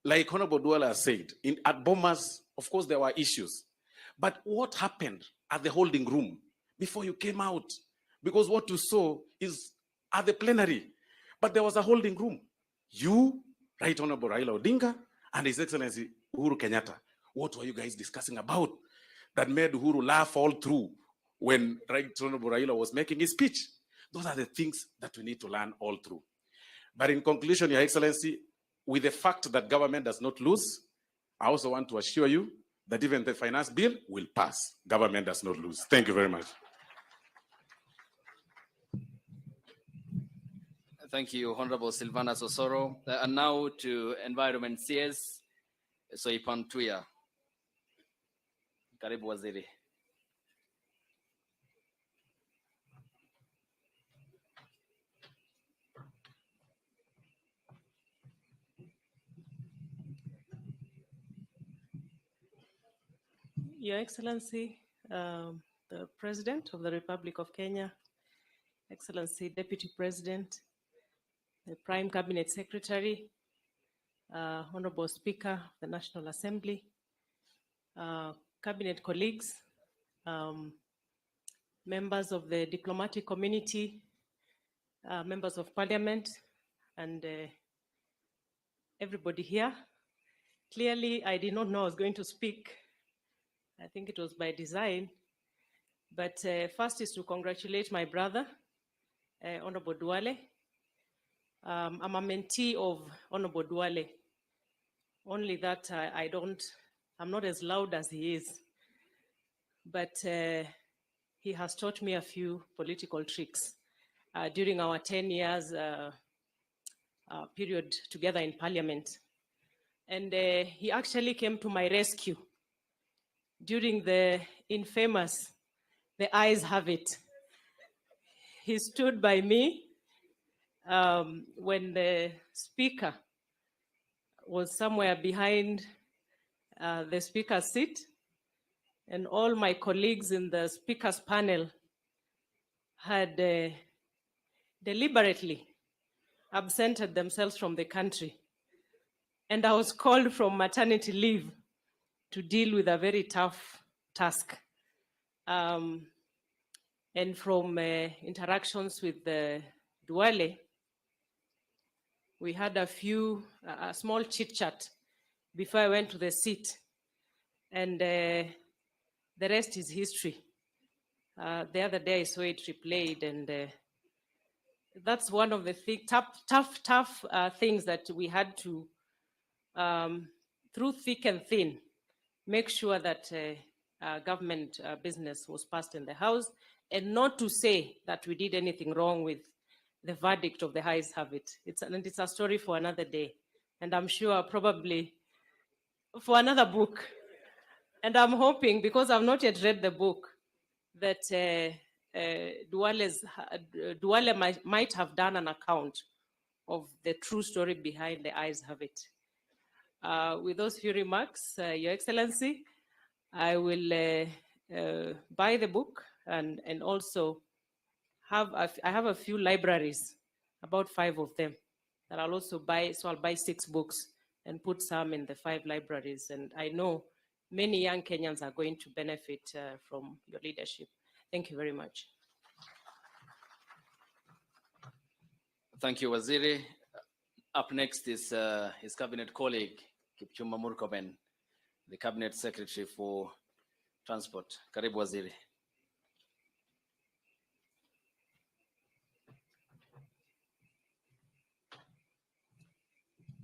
like Honorable Duale has said, at Bomas, of course, there were issues. But what happened at the holding room before you came out? Because what you saw is at the plenary. But there was a holding room. You, Right Honorable Raila Odinga, and His Excellency Uhuru Kenyatta. What were you guys discussing about that made Uhuru laugh all through when Right Honorable Raila was making his speech? Those are the things that we need to learn all through. But in conclusion, Your Excellency, with the fact that government does not lose, I also want to assure you that even the finance bill will pass. Government does not lose. Thank you very much. Thank you, Honorable Silvana Sosoro. And now to Environment CS, Soipan Tuya. Karibu Waziri. Your Excellency, the President of the Republic of Kenya, Excellency Deputy President, the Prime Cabinet Secretary, Honorable Speaker of the National Assembly, Cabinet colleagues, members of the diplomatic community, members of Parliament, and everybody here. Clearly, I did not know I was going to speak. I think it was by design. But first is to congratulate my brother, Honorable Duale. I'm a mentee of Honorable Duale. Only that I'm not as loud as he is. But he has taught me a few political tricks during our 10 years period together in Parliament. And he actually came to my rescue during the infamous The Ayes Have It. He stood by me when the speaker was somewhere behind the speaker's seat, and all my colleagues in the speaker's panel had deliberately absented themselves from the country. And I was called from maternity leave to deal with a very tough task. And from interactions with Duale, we had a small chit chat before I went to the seat. And the rest is history. The other day I saw it replayed, and that's one of the tough things that we had to, through thick and thin, make sure that government business was passed in the House, and not to say that we did anything wrong with the verdict of the Ayes Have It. It's a story for another day, and I'm sure probably for another book. And I'm hoping, because I've not yet read the book, that Duale might have done an account of the true story behind the Ayes Have It. With those few remarks, Your Excellency, I will buy the book and also I have a few libraries, about 5 of them, that I'll also buy. So I'll buy 6 books and put some in the 5 libraries. And I know many young Kenyans are going to benefit from your leadership. Thank you very much. Thank you, Waziri. Up next is his cabinet colleague, Kipchumba Murkomen, the Cabinet Secretary for Transport. Karibu, Waziri.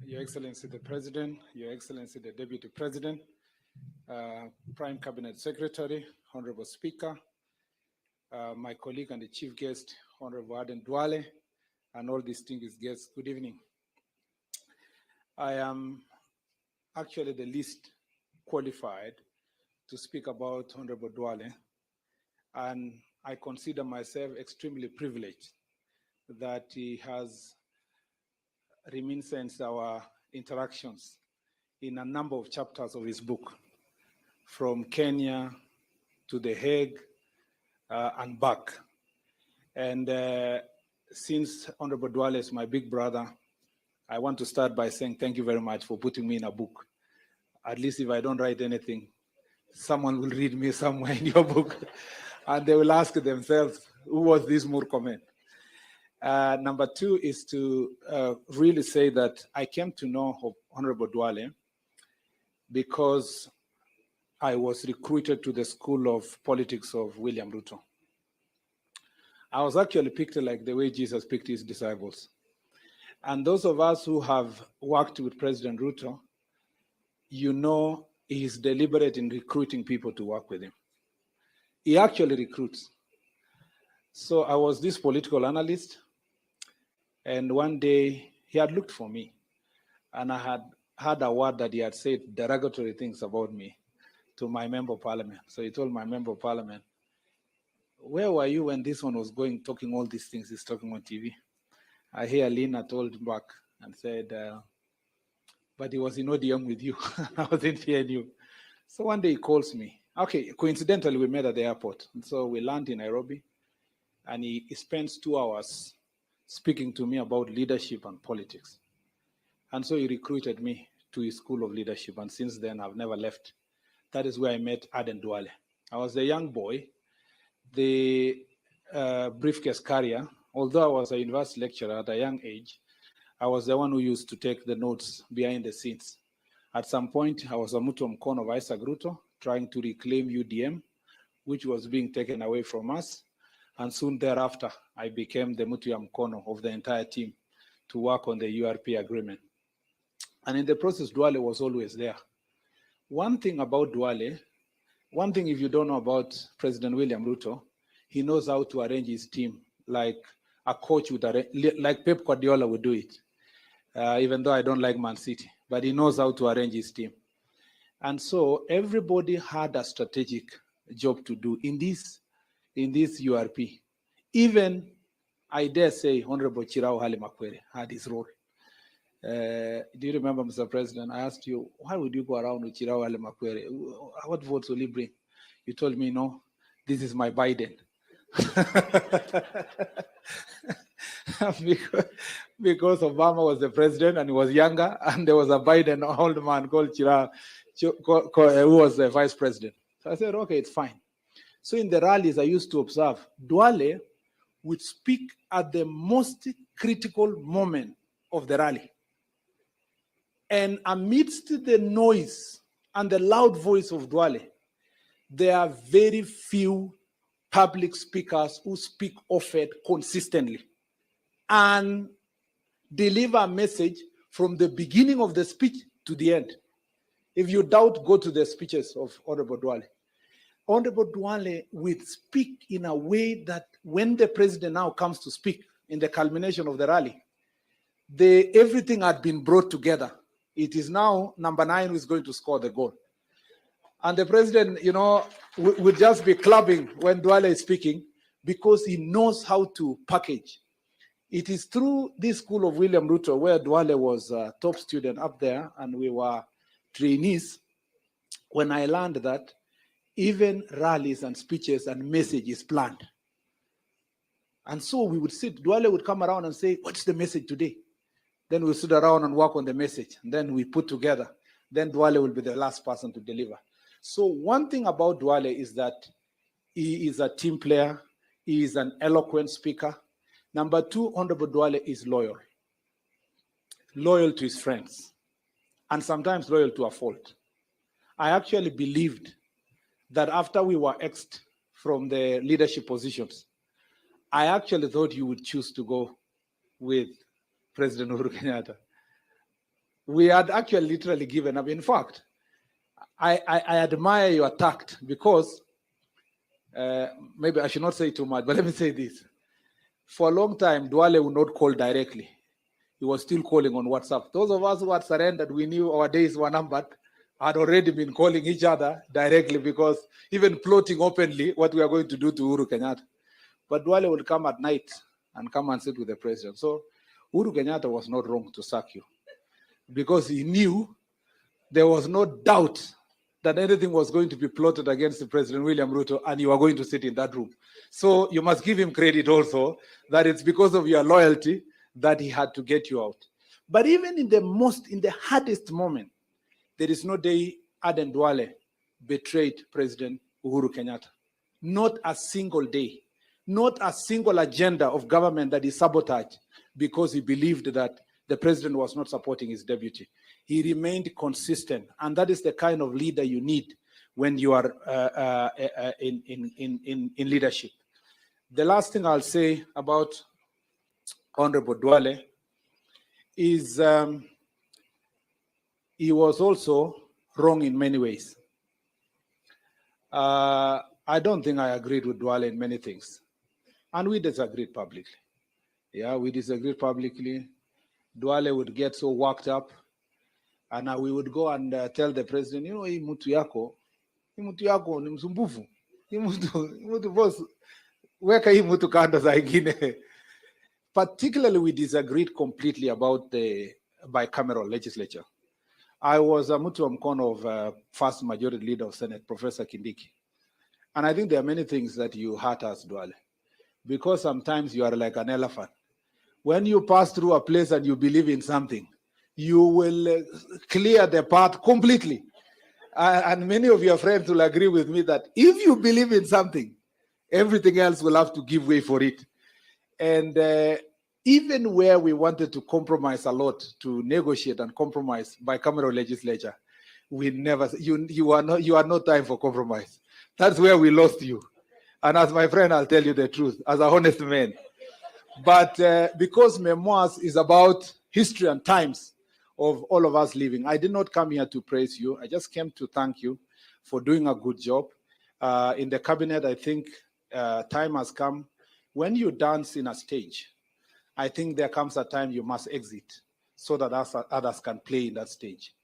Your Excellency the President, Your Excellency the Deputy President, Prime Cabinet Secretary, Honorable Speaker, my colleague and the Chief Guest, Honorable Aden Duale, and all distinguished guests, good evening. I am actually the least qualified to speak about Honorable Duale, and I consider myself extremely privileged that he has reminisced our interactions in a number of chapters of his book, from Kenya to The Hague and back. And since Honorable Duale is my big brother, I want to start by saying thank you very much for putting me in a book. At least if I don't write anything, someone will read me somewhere in your book and they will ask themselves, who was this Murkomen? Number two is to really say that I came to know Honorable Duale because I was recruited to the School of Politics of William Ruto. I was actually picked like the way Jesus picked his disciples. And those of us who have worked with President Ruto, you know he's deliberate in recruiting people to work with him. He actually recruits. So I was this political analyst, and one day he had looked for me, and I had heard a word that he had said derogatory things about me to my member of parliament. So he told my member of parliament, where were you when this one was going, talking all these things he's talking on TV? I hear Lina told him back and said, but he was in ODM with you. I wasn't hearing you. So one day he calls me. Okay, coincidentally, we met at the airport. And so we land in Nairobi, and he spends 2 hours speaking to me about leadership and politics. And so he recruited me to his school of leadership. And since then, I've never left. That is where I met Aden Duale. I was a young boy, the briefcase carrier. Although I was a university lecturer at a young age, I was the one who used to take the notes behind the scenes. At some point, I was a Mutu Mkono of Isaac Ruto, trying to reclaim UDM, which was being taken away from us. And soon thereafter, I became the Mutu Mkono of the entire team to work on the URP agreement. And in the process, Duale was always there. One thing about Duale, one thing if you don't know about President William Ruto, he knows how to arrange his team like a coach would arrange, like Pep Guardiola would do it. Even though I don't like Man City, but he knows how to arrange his team. And so everybody had a strategic job to do in this URP. Even, I dare say, Honorable Chirao Hale Makwere had his role. Do you remember, Mr. President, I asked you, why would you go around with Chirao Hale Makwere? What votes will he bring? You told me, no, this is my Biden. because Obama was the president and he was younger, and there was a Biden old man called Chirao who was the vice president. So I said, okay, it's fine. So in the rallies, I used to observe, Duale would speak at the most critical moment of the rally. And amidst the noise and the loud voice of Duale, there are very few public speakers who speak often consistently and deliver a message from the beginning of the speech to the end. If you doubt, go to the speeches of Honorable Duale. Honorable Duale will speak in a way that when the president now comes to speak in the culmination of the rally, everything had been brought together. It is now number 9 who is going to score the goal. And the president, you know, would just be clapping when Duale is speaking because he knows how to package. It is through this school of William Ruto where Duale was a top student up there and we were trainees when I learned that even rallies and speeches and messages planned. And so we would sit, Duale would come around and say, what's the message today? Then we'll sit around and work on the message. And then we put together. Then Duale will be the last person to deliver. So one thing about Duale is that he is a team player. He is an eloquent speaker. Number 2, Honorable Duale is loyal. Loyal to his friends. And sometimes loyal to a fault. I actually believed that after we were exed from the leadership positions, I actually thought you would choose to go with President Uhuru Kenyatta. We had actually literally given up. In fact, I admire your tact because maybe I should not say too much, but let me say this. For a long time, Duale would not call directly. He was still calling on WhatsApp. Those of us who had surrendered, we knew our days were numbered, had already been calling each other directly because even plotting openly what we are going to do to Uhuru Kenyatta. but Duale would come at night and come and sit with the president. So Uhuru Kenyatta was not wrong to sack you, because he knew there was no doubt that anything was going to be plotted against the President William Ruto, and you are going to sit in that room. So you must give him credit also that it's because of your loyalty that he had to get you out. But even in the hardest moment, there is no day Aden Duale betrayed President Uhuru Kenyatta. Not a single day, not a single agenda of government that he sabotaged because he believed that the president was not supporting his deputy. He remained consistent, and that is the kind of leader you need when you are in leadership. The last thing I'll say about Honorable Duale is he was also wrong in many ways. I don't think I agreed with Duale in many things, and we disagreed publicly. Yeah, we disagreed publicly. Duale would get so worked up, and we would go and tell the president, you know, hii mtu yako ni msumbufu. Hii mtu boss, weka hii mtu kando saa ingine. Particularly, we disagreed completely about the bicameral legislature. I was a mtu wa mkono of first majority leader of Senate, Professor Kindiki. And I think there are many things that you hurt us, Duale, because sometimes you are like an elephant. When you pass through a place and you believe in something, you will clear the path completely. And many of your friends will agree with me that if you believe in something, everything else will have to give way for it. And even where we wanted to compromise a lot, to negotiate and compromise bicameral legislature, we never, you are no time for compromise. That's where we lost you. And as my friend, I'll tell you the truth, as a honest man. But because Memoirs is about history and times of all of us living, I did not come here to praise you. I just came to thank you for doing a good job. In the cabinet, I think time has come. When you dance in a stage, I think there comes a time you must exit so that others can play in that stage.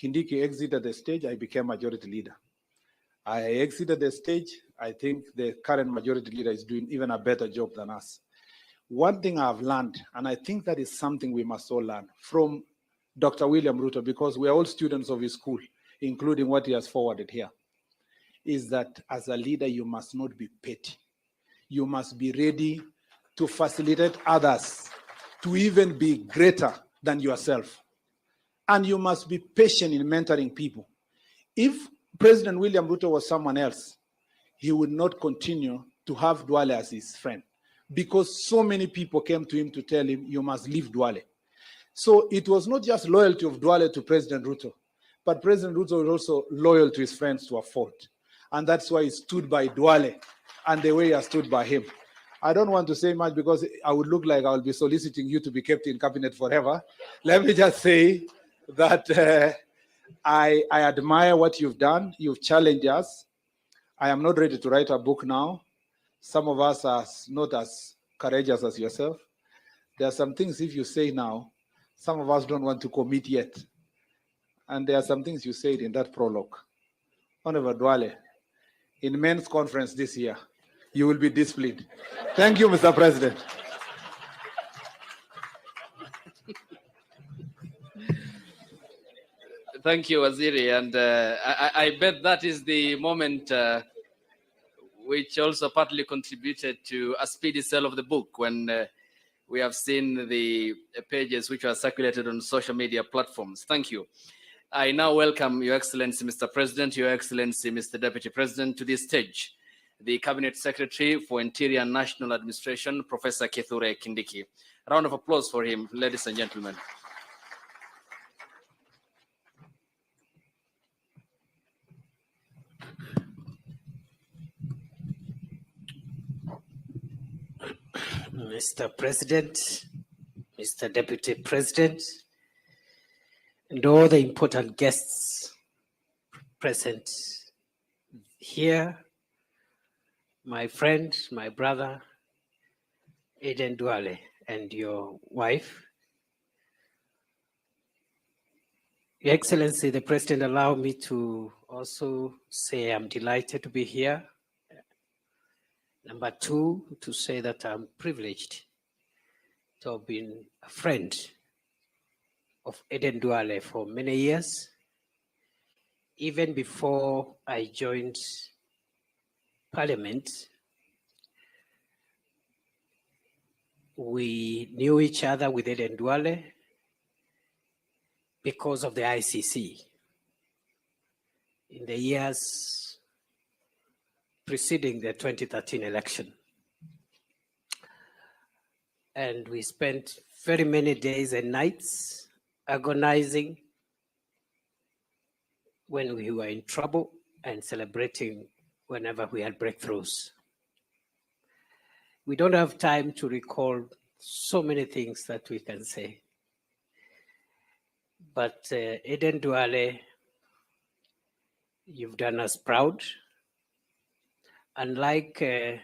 Kindiki exited the stage, I became majority leader. I exited the stage, I think the current majority leader is doing even a better job than us. One thing I've learned, and I think that is something we must all learn from Dr. William Ruto, because we are all students of his school, including what he has forwarded here, is that as a leader, you must not be petty. You must be ready to facilitate others to even be greater than yourself. And you must be patient in mentoring people. If President William Ruto was someone else, he would not continue to have Duale as his friend, because so many people came to him to tell him, you must leave Duale. So it was not just loyalty of Duale to President Ruto, but President Ruto was also loyal to his friends to a fault. And that's why he stood by Duale and the way he has stood by him. I don't want to say much because I would look like I will be soliciting you to be kept in cabinet forever. Let me just say that I admire what you've done. You've challenged us. I am not ready to write a book now. Some of us are not as courageous as yourself. There are some things if you say now, some of us don't want to commit yet. And there are some things you said in that prologue. Honorable Duale, in men's conference this year, you will be displayed. Thank you, Mr. President. Thank you, Waziri. And I bet that is the moment which also partly contributed to a speedy sale of the book, when we have seen the pages which were circulated on social media platforms. Thank you. I now welcome Your Excellency, Mr. President, Your Excellency, Mr. Deputy President, to this stage, the Cabinet Secretary for Interior and National Administration, Professor Kithure Kindiki. A round of applause for him, ladies and gentlemen. Mr. President, Mr. Deputy President, and all the important guests present here, my friend, my brother, Aden Duale, and your wife. Your Excellency, the President, allow me to also say I'm delighted to be here. Number two, to say that I'm privileged to have been a friend of Aden Duale for many years. Even before I joined Parliament, we knew each other with Aden Duale because of the ICC. In the years preceding the 2013 election. And we spent very many days and nights agonizing when we were in trouble and celebrating whenever we had breakthroughs. We don't have time to recall so many things that we can say. But Aden Duale, you've done us proud. Unlike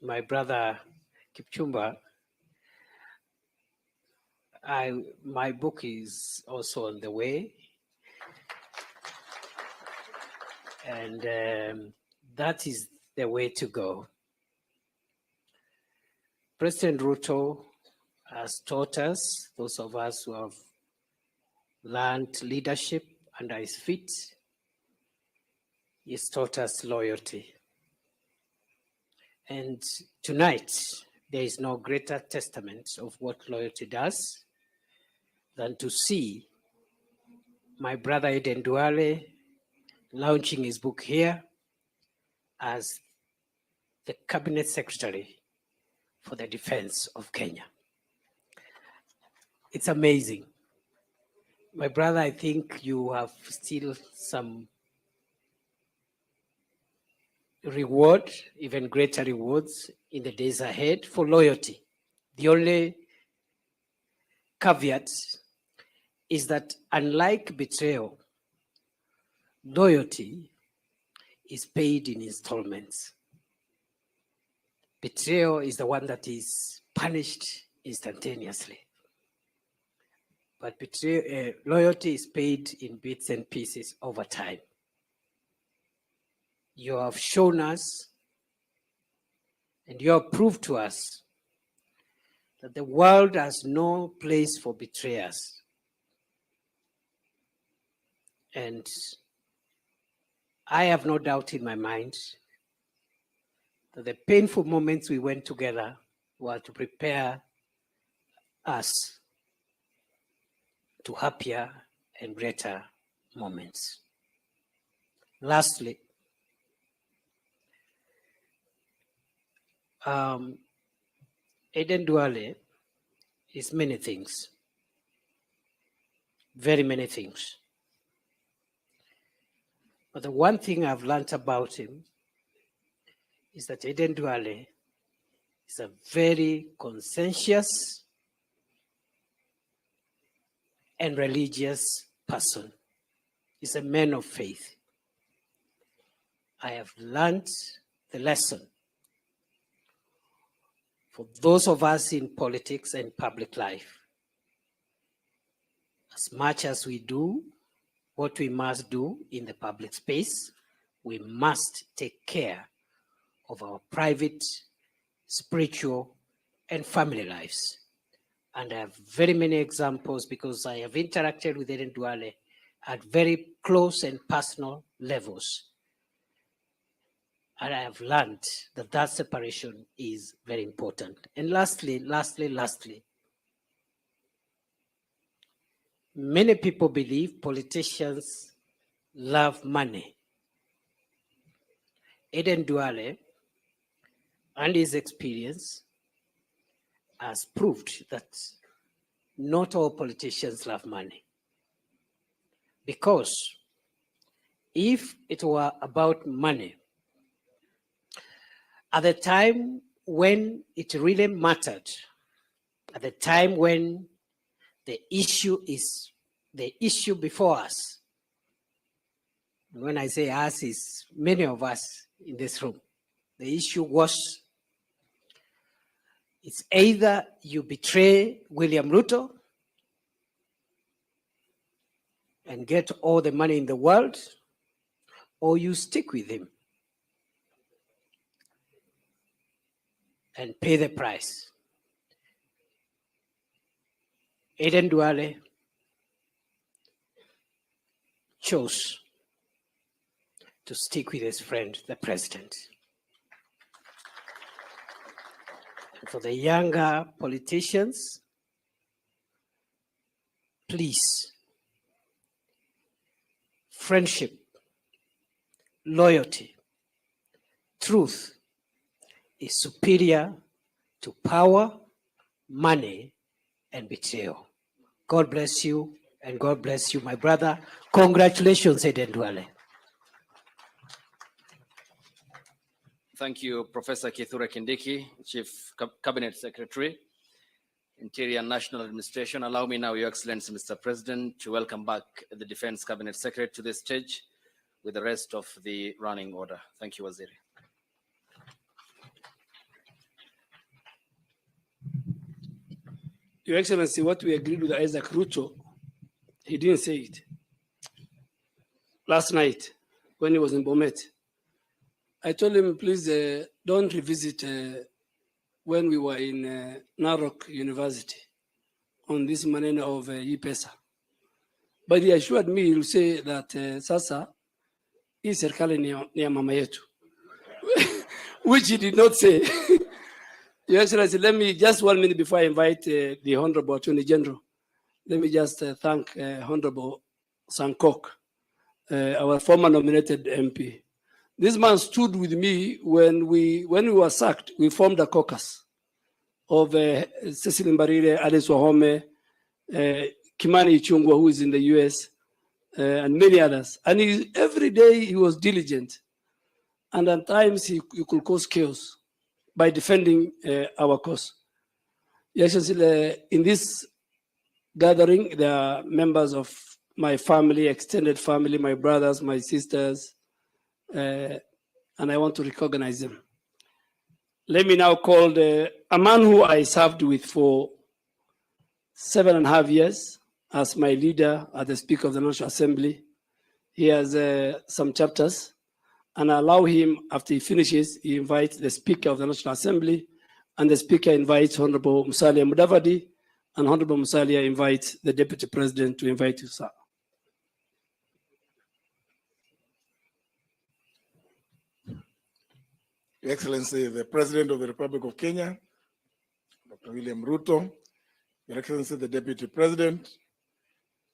my brother Kipchumba, my book is also on the way. And that is the way to go. President Ruto has taught us, those of us who have learned leadership under his feet, he's taught us loyalty. And tonight, there is no greater testament of what loyalty does than to see my brother Aden Duale launching his book here as the Cabinet Secretary for the Defense of Kenya. It's amazing. My brother, I think you have still some reward, even greater rewards in the days ahead for loyalty. The only caveat is that unlike betrayal, loyalty is paid in installments. Betrayal is the one that is punished instantaneously. But loyalty is paid in bits and pieces over time. You have shown us and you have proved to us that the world has no place for betrayers. And I have no doubt in my mind that the painful moments we went together were to prepare us to happier and greater moments. Lastly, Aden Duale is many things, very many things. But the one thing I've learned about him is that Aden Duale is a very conscientious and religious person. He's a man of faith. I have learned the lesson for those of us in politics and public life. As much as we do what we must do in the public space, we must take care of our private, spiritual, and family lives. And I have very many examples because I have interacted with Aden Duale at very close and personal levels. And I have learned that that separation is very important. And lastly, many people believe politicians love money. Aden Duale and his experience has proved that not all politicians love money. Because if it were about money, at the time when it really mattered, at the time when the issue is the issue before us, when I say us, is many of us in this room, the issue was, it's either you betray William Ruto and get all the money in the world, or you stick with him. and pay the price. Aden Duale chose to stick with his friend, the president. And for the younger politicians, please, friendship, loyalty, truth is superior to power, money, and betrayal. God bless you, and God bless you, my brother. Congratulations, Aden Duale. Thank you, Professor Kithure Kindiki, Chief Cabinet Secretary, Interior and National Administration. Allow me now, Your Excellency, Mr. President, to welcome back the Defense Cabinet Secretary to the stage with the rest of the running order. Thank you, Waziri. Your Excellency, what we agreed with Isaac Ruto, he didn't say it. Last night, when he was in Bomet, I told him, please don't revisit when we were in Narok University on this manner of E-Pesa. But he assured me, he'll say that sasa, hii serikali ni ya mama yetu, which he did not say. Your Excellency, let me, just 1 minute before I invite the Honorable Attorney General, let me just thank Honorable Sankok, our former nominated MP. This man stood with me when we were sacked. We formed a caucus of Cecil Mbarire, Alice Wahome, Kimani Ichung'wah, who is in the US, and many others. And every day he was diligent. And at times he could cause chaos by defending our cause. Yes, in this gathering, there are members of my family, extended family, my brothers, my sisters, and I want to recognize them. Let me now call a man who I served with for 7.5 years as my leader, as the Speaker of the National Assembly. He has some chapters, and I allow him, after he finishes, he invites the Speaker of the National Assembly, and the Speaker invites Honorable Musalia Mudavadi, and Honorable Musalia invites the Deputy President to invite you, sir. Your Excellency, the President of the Republic of Kenya, Dr. William Ruto, Your Excellency, the Deputy President,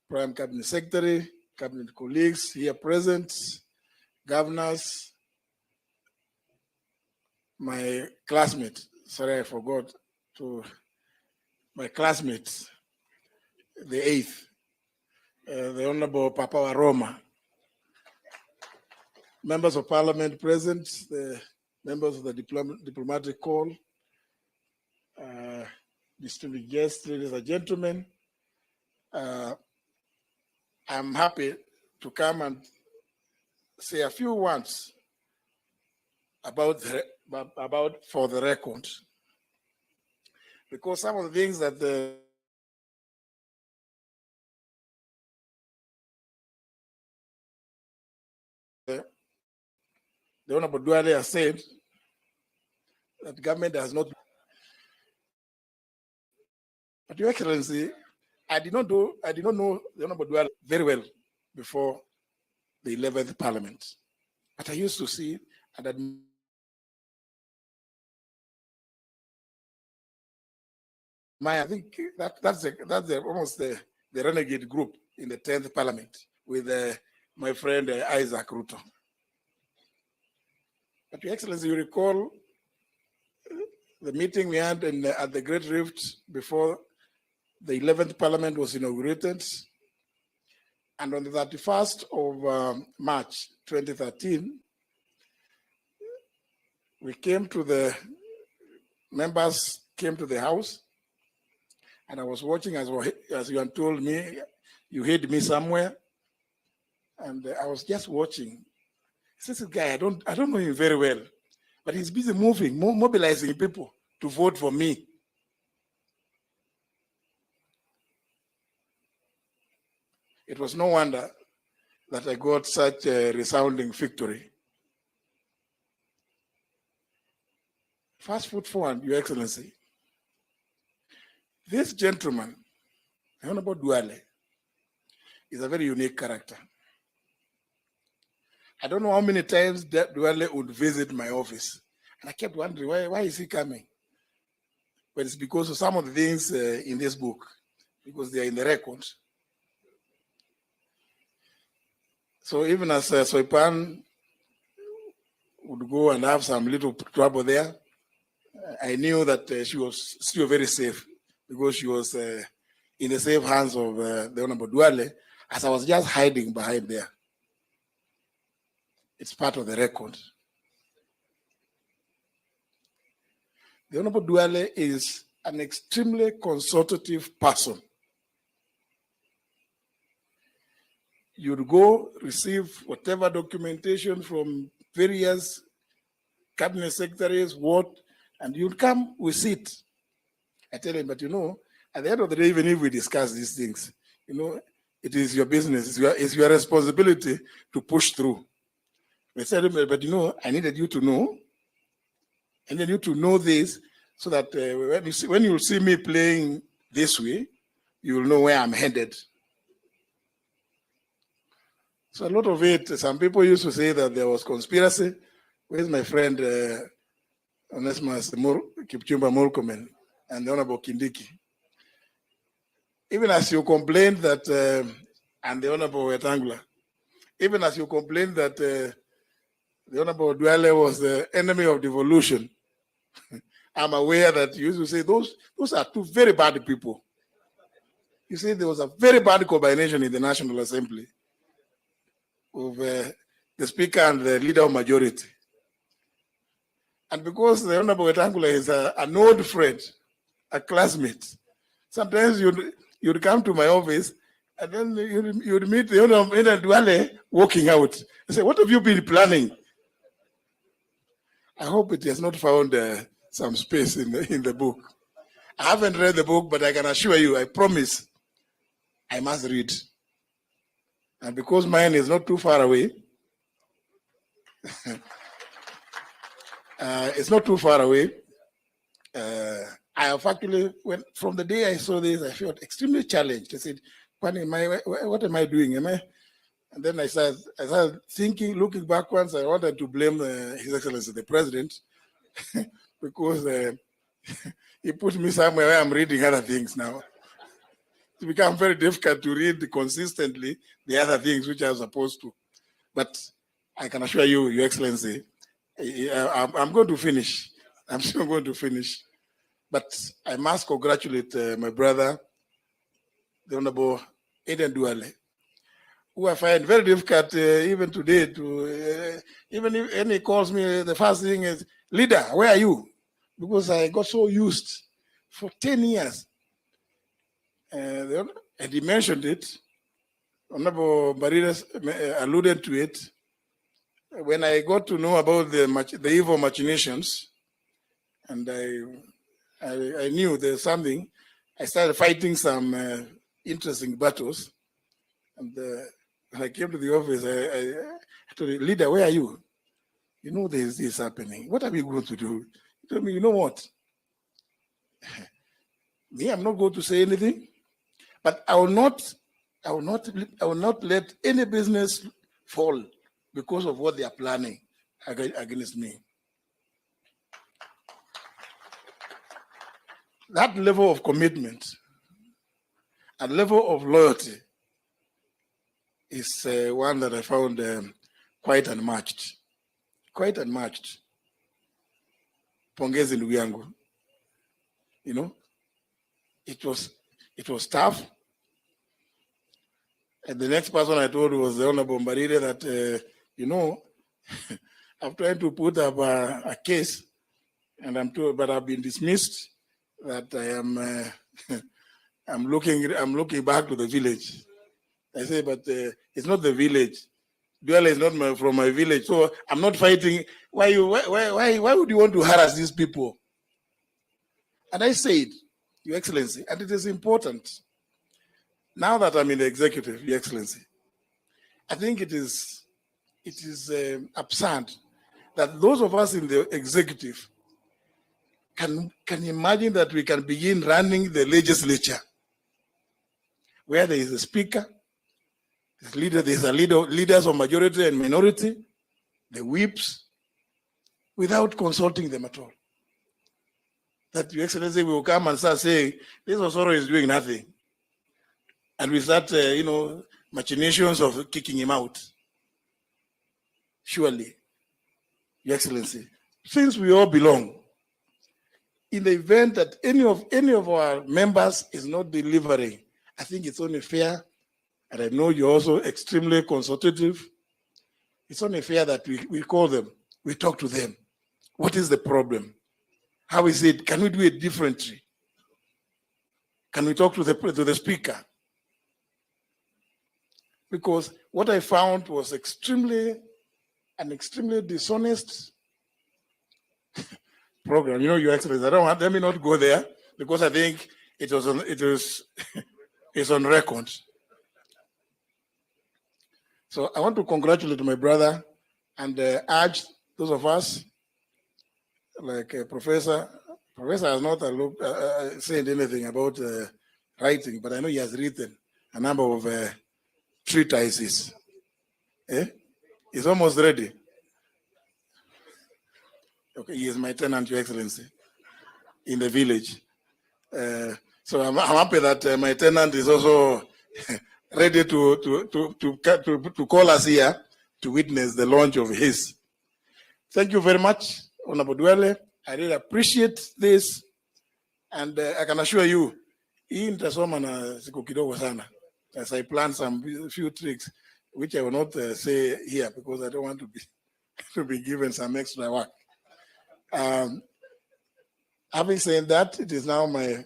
Prime Cabinet Secretary, Cabinet colleagues here present, governors, my classmate, sorry, I forgot to, my classmates, the 8th, the Honorable Papa Waroma, members of Parliament present, the members of the diplomatic corps, distinguished guests, ladies and gentlemen, I'm happy to come and say a few words about for the record, because some of the things that the Honorable Duale has said that government has not. But Your Excellency, I did not know the Honorable Duale very well before the 11th Parliament, but I used to see and admire. I think that's almost the renegade group in the 10th Parliament with my friend Isaac Ruto. But Your Excellency, you recall the meeting we had at the Great Rift before the 11th Parliament was inaugurated. And on the 31st of March 2013, we came to the members came to the House, and I was watching as you had told me, you hid me somewhere, and I was just watching. This guy, I don't know him very well, but he's busy moving, mobilizing people to vote for me. It was no wonder that I got such a resounding victory. First foot forward, Your Excellency. This gentleman, Honorable Duale, is a very unique character. I don't know how many times that Duale would visit my office. And I kept wondering, why is he coming? But it's because of some of the things in this book, because they are in the record. So even as Soipan would go and have some little trouble there, I knew that she was still very safe because she was in the safe hands of the Honorable Duale, as I was just hiding behind there. It's part of the record. The Honorable Duale is an extremely consultative person. You'd go receive whatever documentation from various cabinet secretaries, and you'd come with it. I tell him, but at the end of the day, even if we discuss these things, it is your business, it's your responsibility to push through. I said, but I needed you to know, and then you to know this, so that when you see me playing this way, you will know where I'm headed. So a lot of it, some people used to say that there was conspiracy. Where's my friend Onesimus Kipchumba Murkomen and the Honorable Kindiki? Even as you complained that, and the Honorable Wetangula, even as you complained that the Honorable Duale was the enemy of devolution, I'm aware that you used to say those are two very bad people. You see, there was a very bad combination in the National Assembly of the Speaker and the Leader of Majority. And because the Honorable Wetangula is an old friend, a classmate, sometimes you'd come to my office and then you'd meet the Honorable Aden Duale walking out. I say, what have you been planning? I hope it has not found some space in the book. I haven't read the book, but I can assure you, I promise, I must read. And because mine is not too far away, it's not too far away. I have actually, from the day I saw this, I felt extremely challenged. I said, what am I doing? And then I started thinking, looking backwards, I wanted to blame His Excellency the President because he put me somewhere where I'm reading other things now. It became very difficult to read consistently the other things which I was supposed to. But I can assure you, Your Excellency, I'm going to finish. I'm still going to finish. But I must congratulate my brother, the Honorable Aden Duale, who I find very difficult even today to, even if he calls me, the first thing is, leader, where are you? Because I got so used for 10 years. And he mentioned it. Honorable Maridas alluded to it. When I got to know about the evil machinations, and I knew there's something, I started fighting some interesting battles. And when I came to the office, I told the leader, where are you? There's this happening. What are we going to do? He told me, you know what? Me, I'm not going to say anything, but I will not let any business fall because of what they are planning against me. That level of commitment and level of loyalty is one that I found quite unmatched. Quite unmatched. Pongezi ndugu yangu. It was tough. And the next person I told was the Honorable Mbarire that, I'm trying to put up a case, and I'm told, but I've been dismissed, that I am, I'm looking back to the village. I say, but it's not the village. Duale is not from my village, so I'm not fighting. Why would you want to harass these people? And I said, Your Excellency, and it is important, now that I'm in the executive, Your Excellency, I think it is absurd that those of us in the executive can you imagine that we can begin running the legislature where there is a speaker, there's a leaders of majority and minority, the whips, without consulting them at all? That Your Excellency will come and start saying, this Osoro is doing nothing. And we start, machinations of kicking him out. Surely, Your Excellency, since we all belong, in the event that any of our members is not delivering, I think it's only fair, and I know you're also extremely consultative, it's only fair that we call them, we talk to them. What is the problem? How is it? Can we do it differently? Can we talk to the speaker? Because what I found was an extremely dishonest program. Your Excellency, let me not go there because I think it's on record. So I want to congratulate my brother and urge those of us, like Professor has not said anything about writing, but I know he has written a number of treatises. He's almost ready. Okay, he is my tenant, Your Excellency, in the village. So I'm happy that my tenant is also ready to call us here to witness the launch of his. Thank you very much, Honorable Duale. I really appreciate this, and I can assure you, hii nitasoma na siku kidogo sana, as I plan some few tricks, which I will not say here because I don't want to be given some extra work. Having said that, it is now my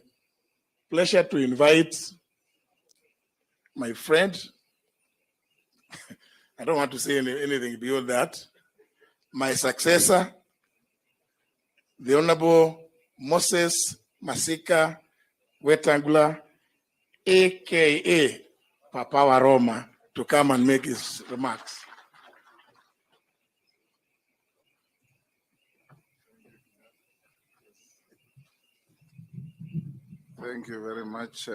pleasure to invite my friend. I don't want to say anything beyond that. My successor, the Honorable Moses Masika Wetangula, aka Papa wa Roma, to come and make his remarks. Thank you very much.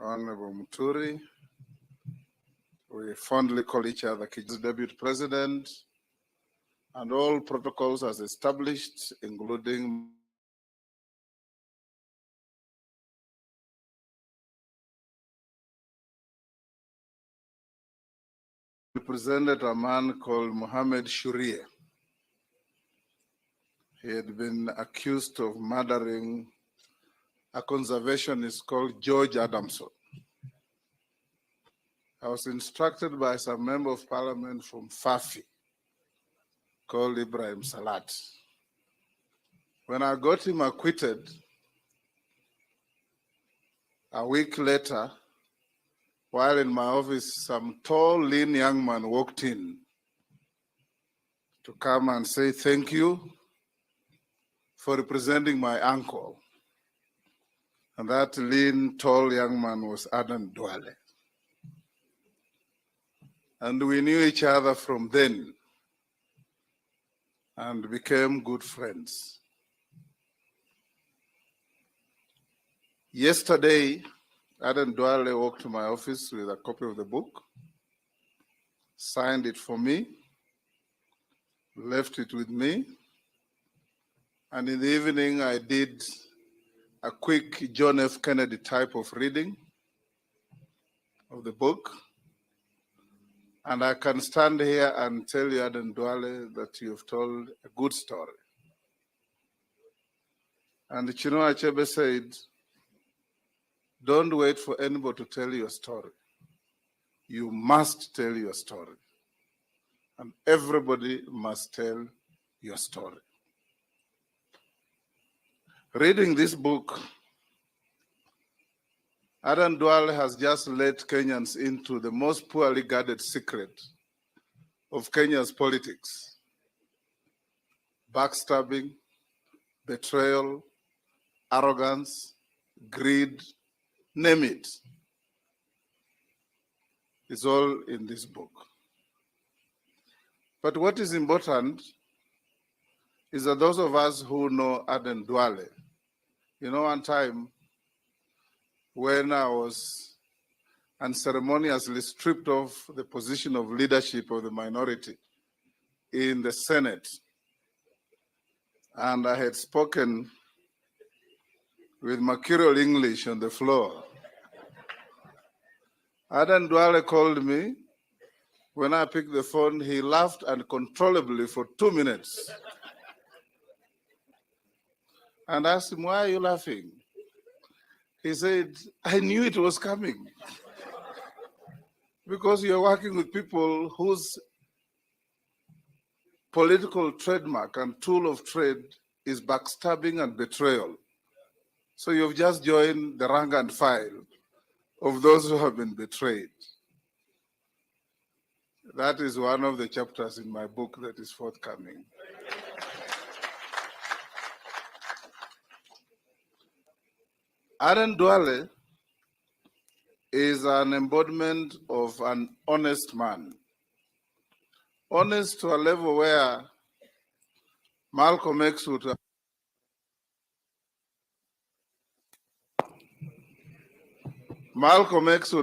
Honorable Muturi, we fondly call each other Deputy President, and all protocols as established, including represented a man called Mohammed Shuria. He had been accused of murdering a conservationist called George Adamson. I was instructed by some member of parliament from Fafi called Ibrahim Salat. When I got him acquitted, a week later, while in my office, some tall, lean young man walked in to come and say thank you for representing my uncle. And that lean, tall young man was Aden Duale. And we knew each other from then and became good friends. Yesterday, Aden Duale walked to my office with a copy of the book, signed it for me, left it with me, and in the evening I did a quick John F. Kennedy type of reading of the book. And I can stand here and tell you, Aden Duale, that you've told a good story. And Chinua Achebe said, don't wait for anybody to tell your story. You must tell your story. And everybody must tell your story. Reading this book, Aden Duale has just led Kenyans into the most poorly guarded secret of Kenya's politics: backstabbing, betrayal, arrogance, greed, name it. It's all in this book. But what is important is that those of us who know Aden Duale, one time when I was unceremoniously stripped of the position of leadership of the minority in the Senate, and I had spoken with mercurial English on the floor. Aden Duale called me. When I picked the phone, he laughed uncontrollably for 2 minutes. And I asked him, why are you laughing? He said, I knew it was coming. Because you're working with people whose political trademark and tool of trade is backstabbing and betrayal. So you've just joined the rank and file of those who have been betrayed. That is one of the chapters in my book that is forthcoming. Aden Duale is an embodiment of an honest man. Honest to a level where Malcolm X would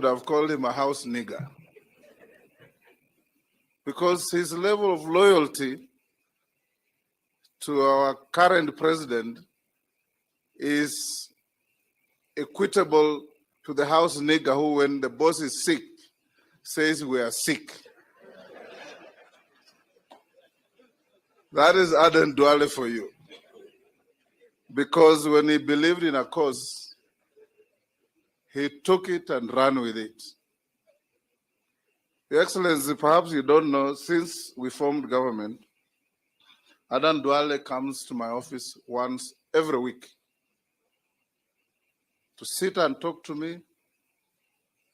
have called him a house nigger, because his level of loyalty to our current president is equitable to the house nigger who, when the boss is sick, says we are sick. That is Aden Duale for you. Because when he believed in a cause, he took it and ran with it. Your Excellency, perhaps you don't know, since we formed government, Aden Duale comes to my office once every week to sit and talk to me,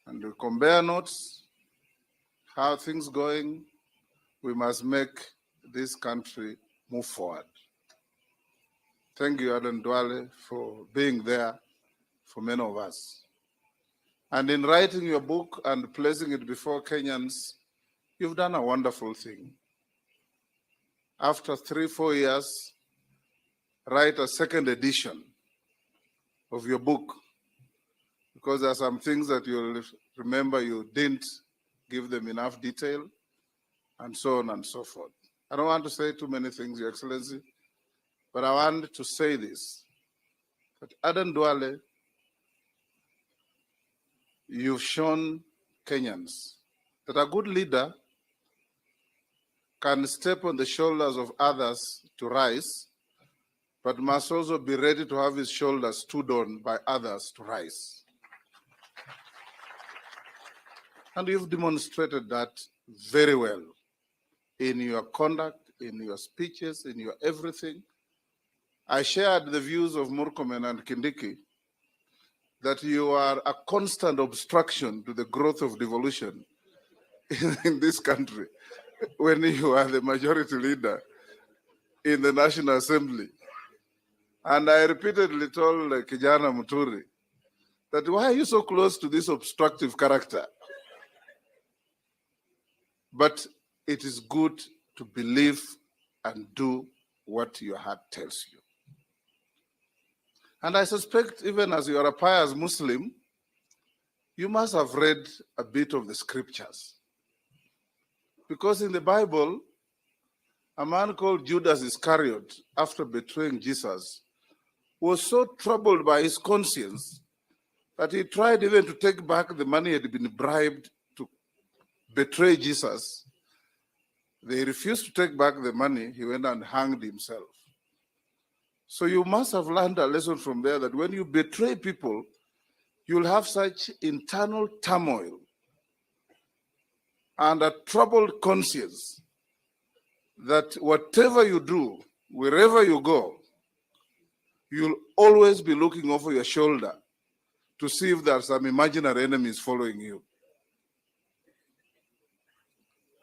and we compare notes, how things going. We must make this country move forward. Thank you, Aden Duale, for being there for many of us. And in writing your book and placing it before Kenyans, you've done a wonderful thing. After 3-4 years, write a second edition of your book, because there are some things that you'll remember you didn't give them enough detail, and so on and so forth. I don't want to say too many things, Your Excellency, but I want to say this, that Aden Duale, you've shown Kenyans that a good leader can step on the shoulders of others to rise, but must also be ready to have his shoulders stood on by others to rise. And you've demonstrated that very well in your conduct, in your speeches, in your everything. I shared the views of Murkomen and Kindiki that you are a constant obstruction to the growth of devolution in this country when you are the majority leader in the National Assembly. And I repeatedly told Kijana Muturi that, why are you so close to this obstructive character? But it is good to believe and do what your heart tells you. And I suspect, even as you are a pious Muslim, you must have read a bit of the scriptures. Because in the Bible, a man called Judas Iscariot, after betraying Jesus, was so troubled by his conscience that he tried even to take back the money he had been bribed to betray Jesus. They refused to take back the money. He went and hanged himself. So you must have learned a lesson from there, that when you betray people, you'll have such internal turmoil and a troubled conscience that whatever you do, wherever you go, you'll always be looking over your shoulder to see if there are some imaginary enemies following you.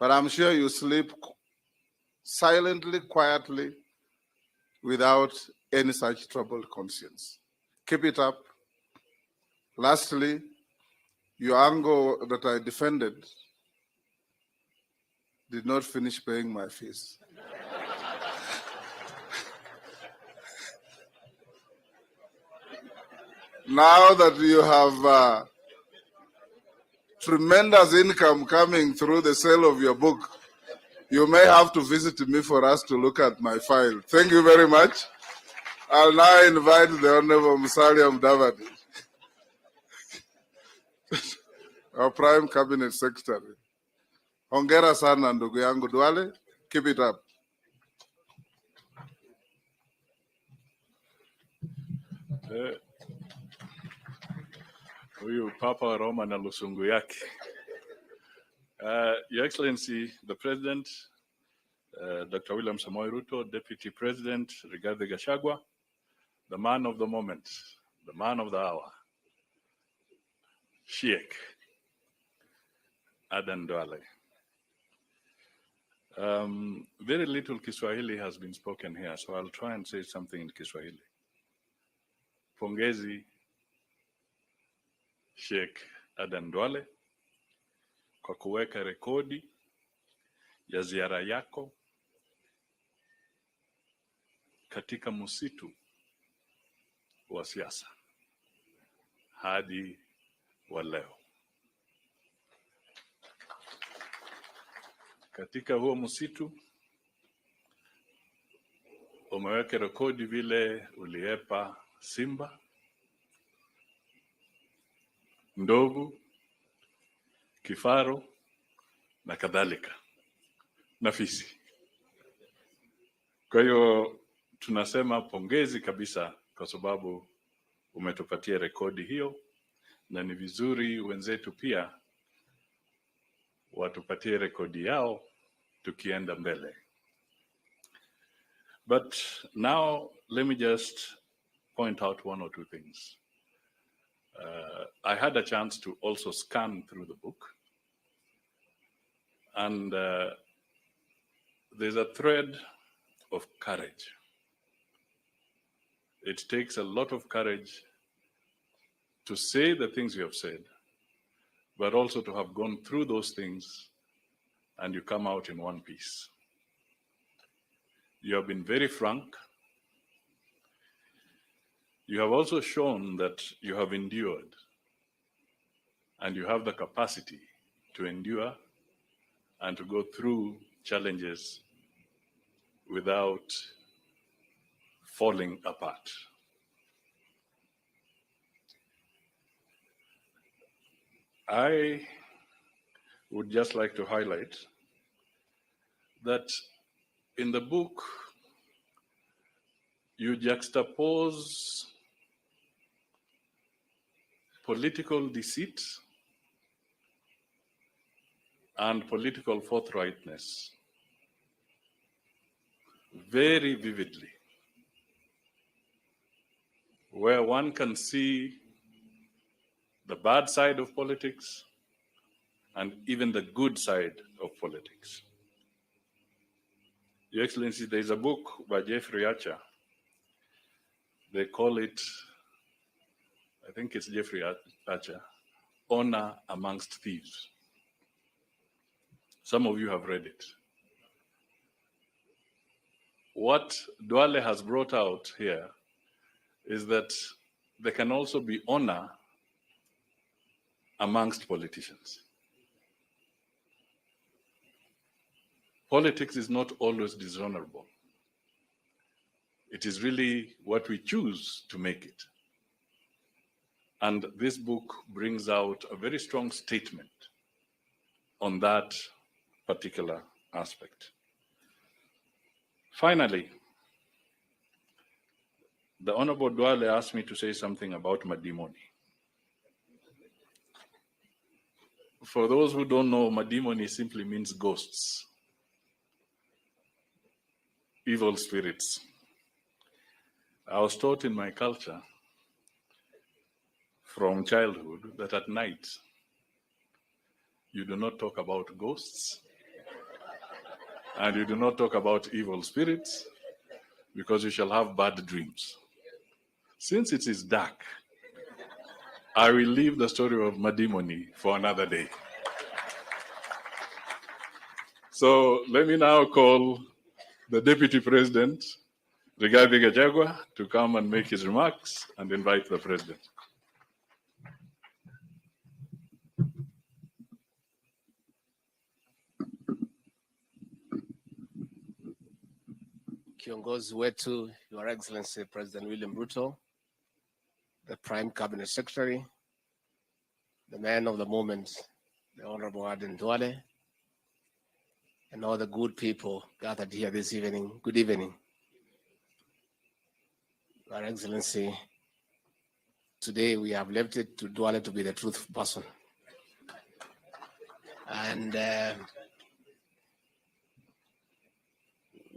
But I'm sure you sleep silently, quietly, without any such troubled conscience. Keep it up. Lastly, your uncle that I defended did not finish paying my fees. Now that you have tremendous income coming through the sale of your book, you may have to visit me for us to look at my file. Thank you very much. I'll now invite the Honorable Musalia Mudavadi, our Prime Cabinet Secretary. Hongera sana ndugu yangu Duale. Keep it up. Huyu Papa wa Roma na lusungu yake. Your Excellency, the President, Dr. William Samoei Ruto, Deputy President Rigathi Gachagua, the man of the moment, the man of the hour, Sheikh Aden Duale. Very little Kiswahili has been spoken here, so I'll try and say something in Kiswahili. Pongezi Sheikh Aden Duale kwa kuweka rekodi ya ziara yako katika msitu wa siasa hadi wa leo. Katika huo msitu umeweka rekodi vile uliepa simba, ndovu, kifaru na kadhalika na fisi. Kwa hiyo tunasema pongezi kabisa kwa sababu umetupatia rekodi hiyo, na ni vizuri wenzetu pia watupatie rekodi yao tukienda mbele. But now let me just point out one or two things. I had a chance to also scan through the book, and there's a thread of courage. It takes a lot of courage to say the things you have said, but also to have gone through those things and you come out in one piece. You have been very frank. You have also shown that you have endured and you have the capacity to endure and to go through challenges without falling apart. I would just like to highlight that in the book, you juxtapose political deceit and political forthrightness very vividly, where one can see the bad side of politics and even the good side of politics. Your Excellency, there is a book by Jeffrey Archer. They call it, I think it's Jeffrey Archer, Honor Amongst Thieves. Some of you have read it. What Duale has brought out here is that there can also be honor amongst politicians. Politics is not always dishonorable. It is really what we choose to make it. And this book brings out a very strong statement on that particular aspect. Finally, the Honorable Duale asked me to say something about Madimoni. For those who don't know, Madimoni simply means ghosts, evil spirits. I was taught in my culture from childhood that at night you do not talk about ghosts and you do not talk about evil spirits because you shall have bad dreams. Since it is dark, I will leave the story of Madimoni for another day. So let me now call the Deputy President, Rigathi Gachagua, to come and make his remarks and invite the President. Kiongozi wetu, Your Excellency President William Ruto, the Prime Cabinet Secretary, the man of the moment, the Honorable Aden Duale, and all the good people gathered here this evening. Good evening. Your Excellency, today we have left it to Duale to be the truthful person. And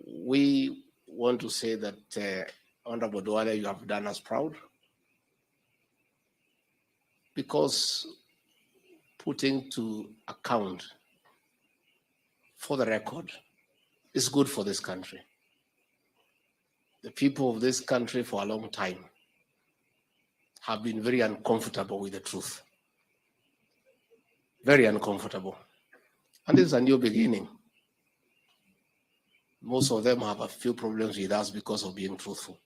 we want to say that Honorable Duale, you have done us proud, because putting to account for the record is good for this country. The people of this country for a long time have been very uncomfortable with the truth. Very uncomfortable. And this is a new beginning. Most of them have a few problems with us because of being truthful.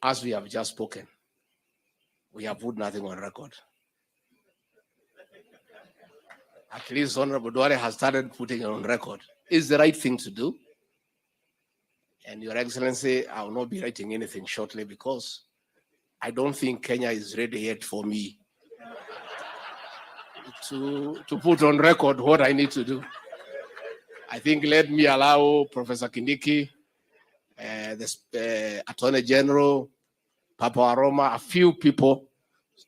As we have just spoken, we have put nothing on record. At least Honorable Duale has started putting it on record. It's the right thing to do. And Your Excellency, I will not be writing anything shortly because I don't think Kenya is ready yet for me to put on record what I need to do. I think let me allow Professor Kindiki, the Attorney General, Papa Aroma, a few people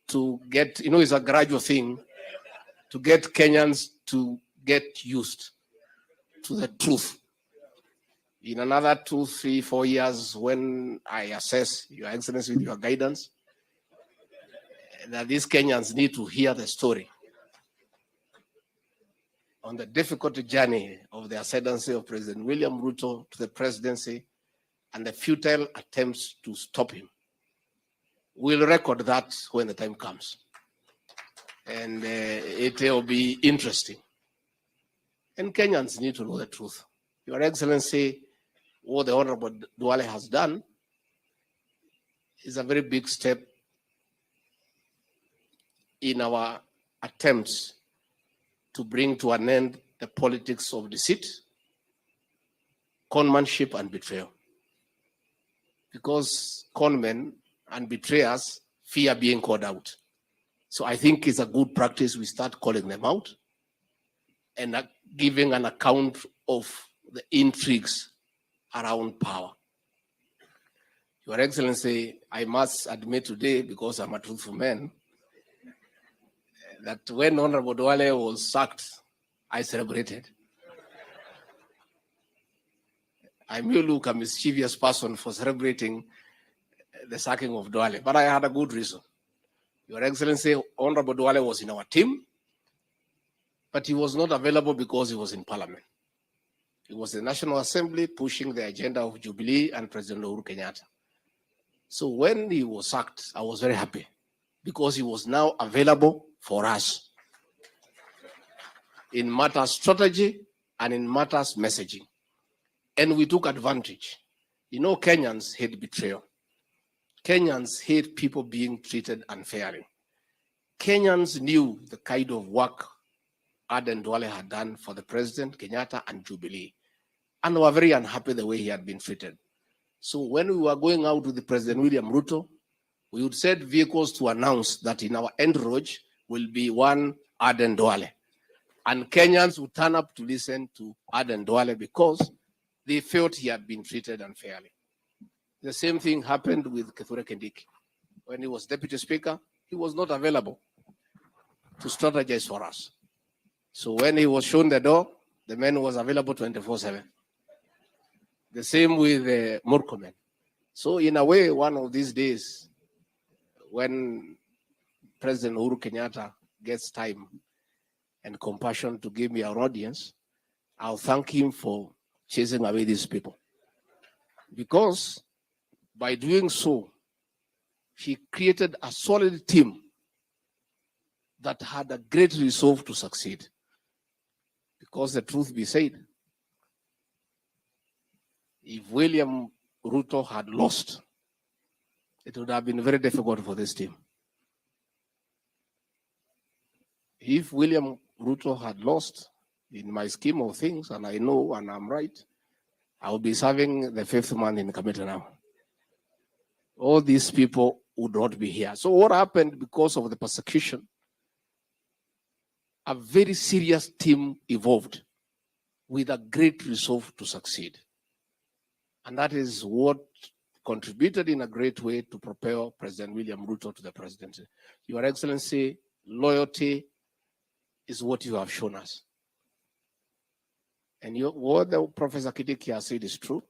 to get, it's a gradual thing, to get Kenyans to get used to the truth. In another 2, 3, 4 years, when I assess Your Excellency with your guidance, that these Kenyans need to hear the story on the difficult journey of the ascendancy of President William Ruto to the presidency and the futile attempts to stop him. We'll record that when the time comes. And it will be interesting. And Kenyans need to know the truth. Your Excellency, what the Honorable Duale has done is a very big step in our attempts to bring to an end the politics of deceit, conmanship, and betrayal. Because conmen and betrayers fear being called out. So I think it's a good practice we start calling them out and giving an account of the intrigues around power. Your Excellency, I must admit today, because I'm a truthful man, that when Honorable Duale was sacked, I celebrated. I may look a mischievous person for celebrating the sacking of Duale, but I had a good reason. Your Excellency, Honorable Duale was in our team, but he was not available because he was in Parliament. He was in the National Assembly pushing the agenda of Jubilee and President Uhuru Kenyatta. So when he was sacked, I was very happy because he was now available for us in matters strategy and in matters messaging. And we took advantage. Kenyans hate betrayal. Kenyans hate people being treated unfairly. Kenyans knew the kind of work Aden Duale had done for the President, Kenyatta, and Jubilee, and were very unhappy the way he had been treated. So when we were going out with the President William Ruto, we would send vehicles to announce that in our entourage will be one Aden Duale. And Kenyans would turn up to listen to Aden Duale because they felt he had been treated unfairly. The same thing happened with Kithure Kindiki. When he was Deputy Speaker, he was not available to strategize for us. So when he was shown the door, the man was available 24/7. The same with Murkomen. So in a way, one of these days, when President Uhuru Kenyatta gets time and compassion to give me an audience, I'll thank him for chasing away these people. Because by doing so, he created a solid team that had a great resolve to succeed. Because the truth be said, if William Ruto had lost, it would have been very difficult for this team. If William Ruto had lost, in my scheme of things, and I know and I'm right, I would be serving the 5th month in the committee now. All these people would not be here. So what happened because of the persecution? A very serious team evolved with a great resolve to succeed. And that is what contributed in a great way to propel President William Ruto to the presidency. Your Excellency, loyalty is what you have shown us. And what the Professor Kidiki has said is true.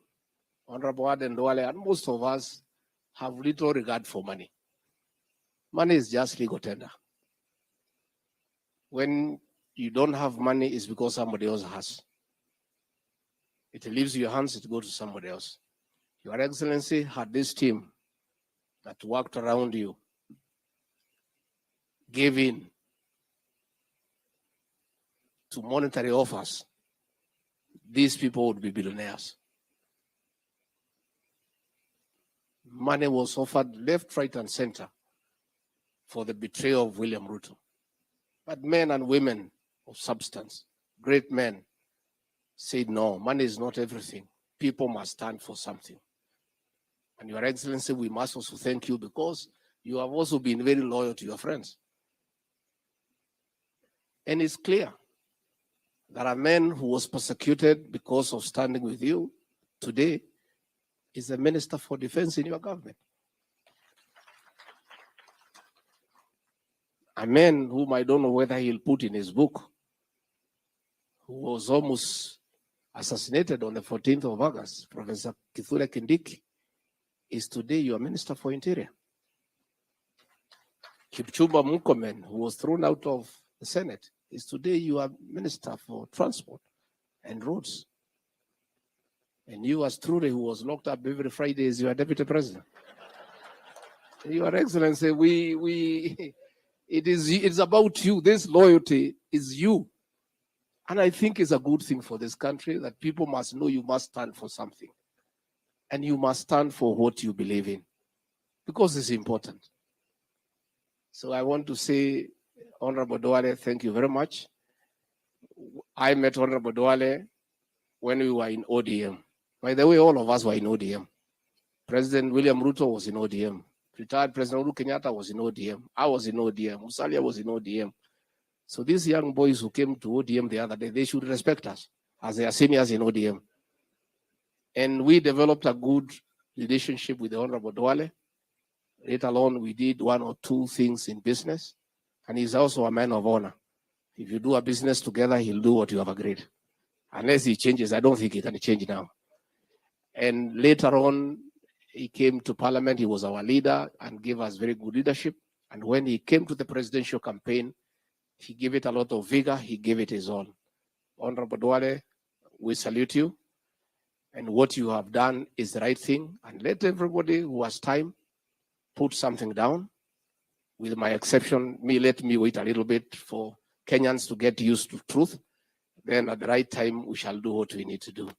Honorable Aden Duale and most of us have little regard for money. Money is just legal tender. When you don't have money, it's because somebody else has. It leaves your hands, it goes to somebody else. Your Excellency had this team that worked around you, gave in to monetary offers. These people would be billionaires. Money was offered left, right, and center for the betrayal of William Ruto. But men and women of substance, great men, said no, money is not everything. People must stand for something. And Your Excellency, we must also thank you because you have also been very loyal to your friends. And it's clear that a man who was persecuted because of standing with you today is the Minister for Defense in your government. A man whom I don't know whether he'll put in his book, who was almost assassinated on the 14th of August, Professor Kithure Kindiki, is today your Minister for Interior. Kipchumba Murkomen, who was thrown out of the Senate, is today your Minister for Transport and Roads. And you, as Trude, who was locked up every Friday, is your Deputy President. Your Excellency, it's about you. This loyalty is you. And I think it's a good thing for this country that people must know you must stand for something. And you must stand for what you believe in, because it's important. So I want to say, Honorable Duale, thank you very much. I met Honorable Duale when we were in ODM. By the way, all of us were in ODM. President William Ruto was in ODM. Retired President Uhuru Kenyatta was in ODM. I was in ODM. Musalia was in ODM. So these young boys who came to ODM the other day, they should respect us as they are seniors in ODM. And we developed a good relationship with the Honorable Duale. Later on, we did one or two things in business. And he's also a man of honor. If you do a business together, he'll do what you have agreed. Unless he changes, I don't think he can change now. And later on, he came to Parliament. He was our leader and gave us very good leadership. And when he came to the presidential campaign, he gave it a lot of vigor. He gave it his all. Honorable Duale, we salute you. And what you have done is the right thing. And let everybody who has time put something down. With my exception, let me wait a little bit for Kenyans to get used to truth. Then at the right time, we shall do what we need to do.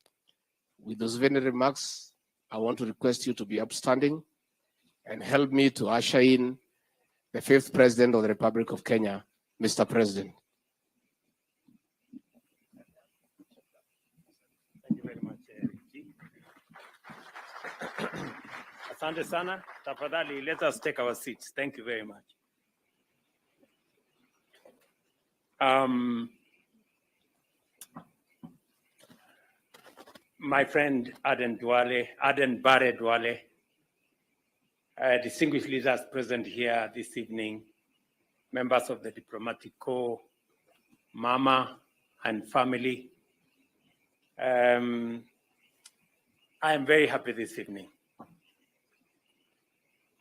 With those very remarks, I want to request you to be upstanding and help me to usher in the 5th President of the Republic of Kenya, Mr. President. Thank you very much, Asante sana. Tafadhali, let us take our seats. Thank you very much. My friend Aden Duale, Aden Duale, distinguished leaders present here this evening, members of the diplomatic corps, Mama and family. I am very happy this evening.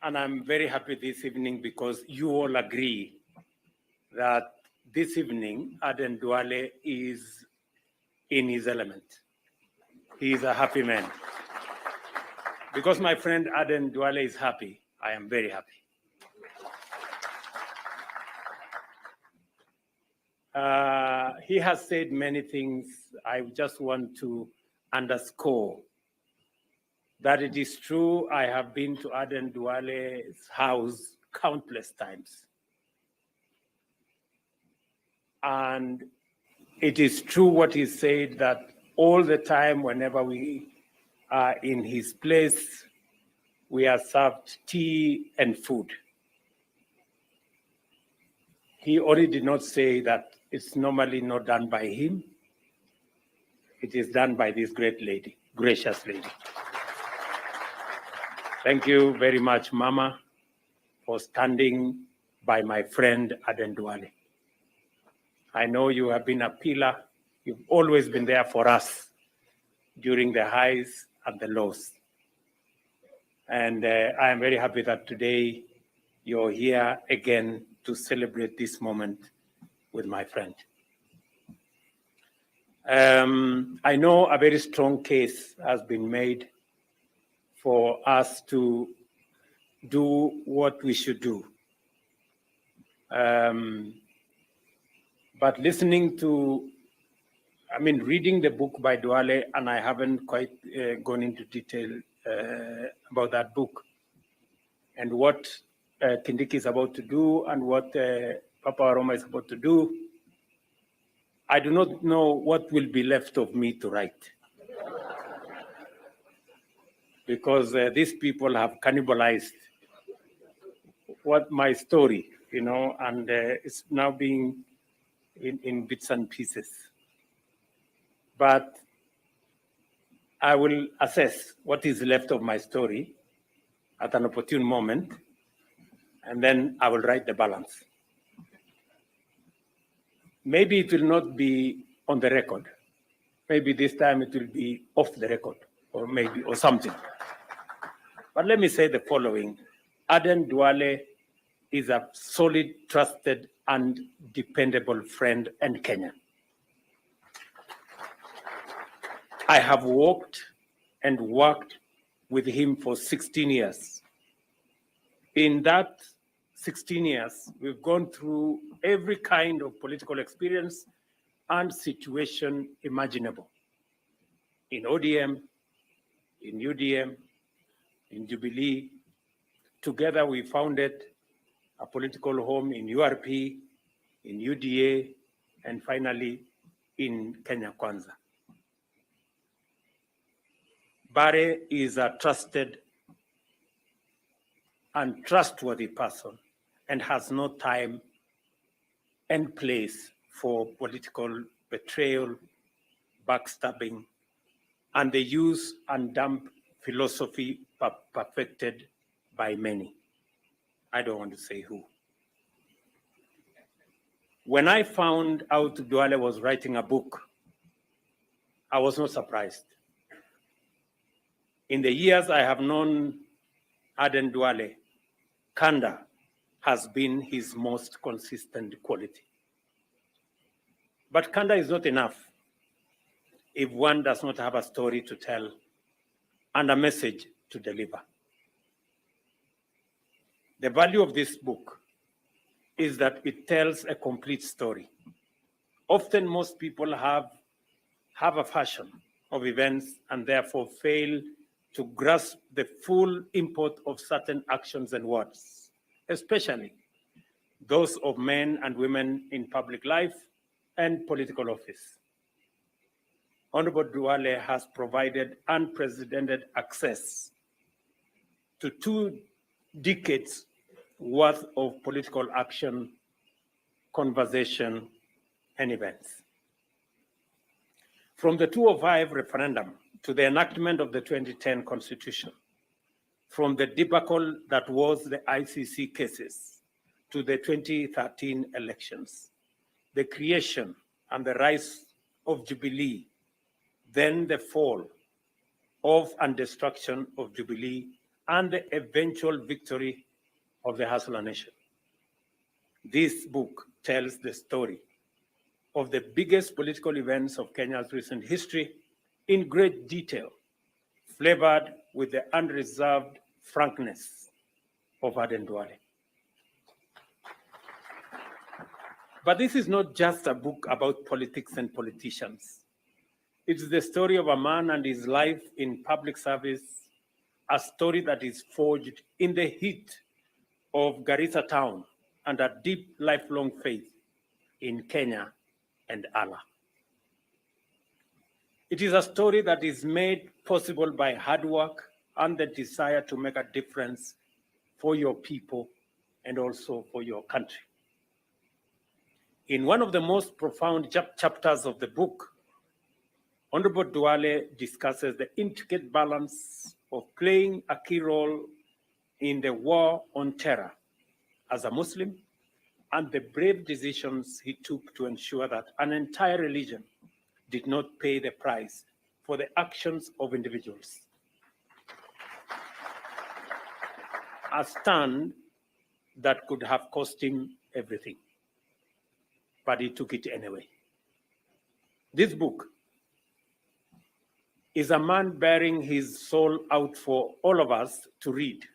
And I'm very happy this evening because you all agree that this evening, Aden Duale is in his element. He is a happy man. Because my friend Aden Duale is happy, I am very happy. He has said many things. I just want to underscore that it is true. I have been to Aden Duale's house countless times. And it is true what he said, that all the time, whenever we are in his place, we are served tea and food. He already did not say that it's normally not done by him. It is done by this great lady, gracious lady. Thank you very much, Mama, for standing by my friend Aden Duale. I know you have been a pillar. You've always been there for us during the highs and the lows. And I am very happy that today you're here again to celebrate this moment with my friend. I know a very strong case has been made for us to do what we should do. But listening to, reading the book by Duale, and I haven't quite gone into detail about that book and what Kindiki is about to do and what Papa Aroma is about to do. I do not know what will be left of me to write. Because these people have cannibalized what my story, and it's now being in bits and pieces. But I will assess what is left of my story at an opportune moment, and then I will write the balance. Maybe it will not be on the record. Maybe this time it will be off the record, or something. But let me say the following. Aden Duale is a solid, trusted, and dependable friend and Kenyan. I have walked and worked with him for 16 years. In that 16 years, we've gone through every kind of political experience and situation imaginable. In ODM, in UDM, in Jubilee. Together we founded a political home in URP, in UDA, and finally in Kenya Kwanza. Bare is a trusted and trustworthy person and has no time and place for political betrayal, backstabbing, and the use and dump philosophy perfected by many. I don't want to say who. When I found out Duale was writing a book, I was not surprised. In the years I have known Aden Duale, candor has been his most consistent quality. But candor is not enough if one does not have a story to tell and a message to deliver. The value of this book is that it tells a complete story. Often most people have a version of events and therefore fail to grasp the full import of certain actions and words, especially those of men and women in public life and political office. Honorable Duale has provided unprecedented access to 2 decades worth of political action, conversation, and events. From the 2005 referendum to the enactment of the 2010 Constitution, from the debacle that was the ICC cases to the 2013 elections, the creation and the rise of Jubilee, then the fall of and destruction of Jubilee, and the eventual victory of the Hustler Nation. This book tells the story of the biggest political events of Kenya's recent history in great detail, flavored with the unreserved frankness of Aden Duale. But this is not just a book about politics and politicians. It's the story of a man and his life in public service, a story that is forged in the heat of Garissa town and a deep lifelong faith in Kenya and Allah. It is a story that is made possible by hard work and the desire to make a difference for your people and also for your country. In one of the most profound chapters of the book, Honorable Duale discusses the intricate balance of playing a key role in the war on terror as a Muslim and the brave decisions he took to ensure that an entire religion did not pay the price for the actions of individuals. A stand that could have cost him everything, but he took it anyway. This book is a man bearing his soul out for all of us to read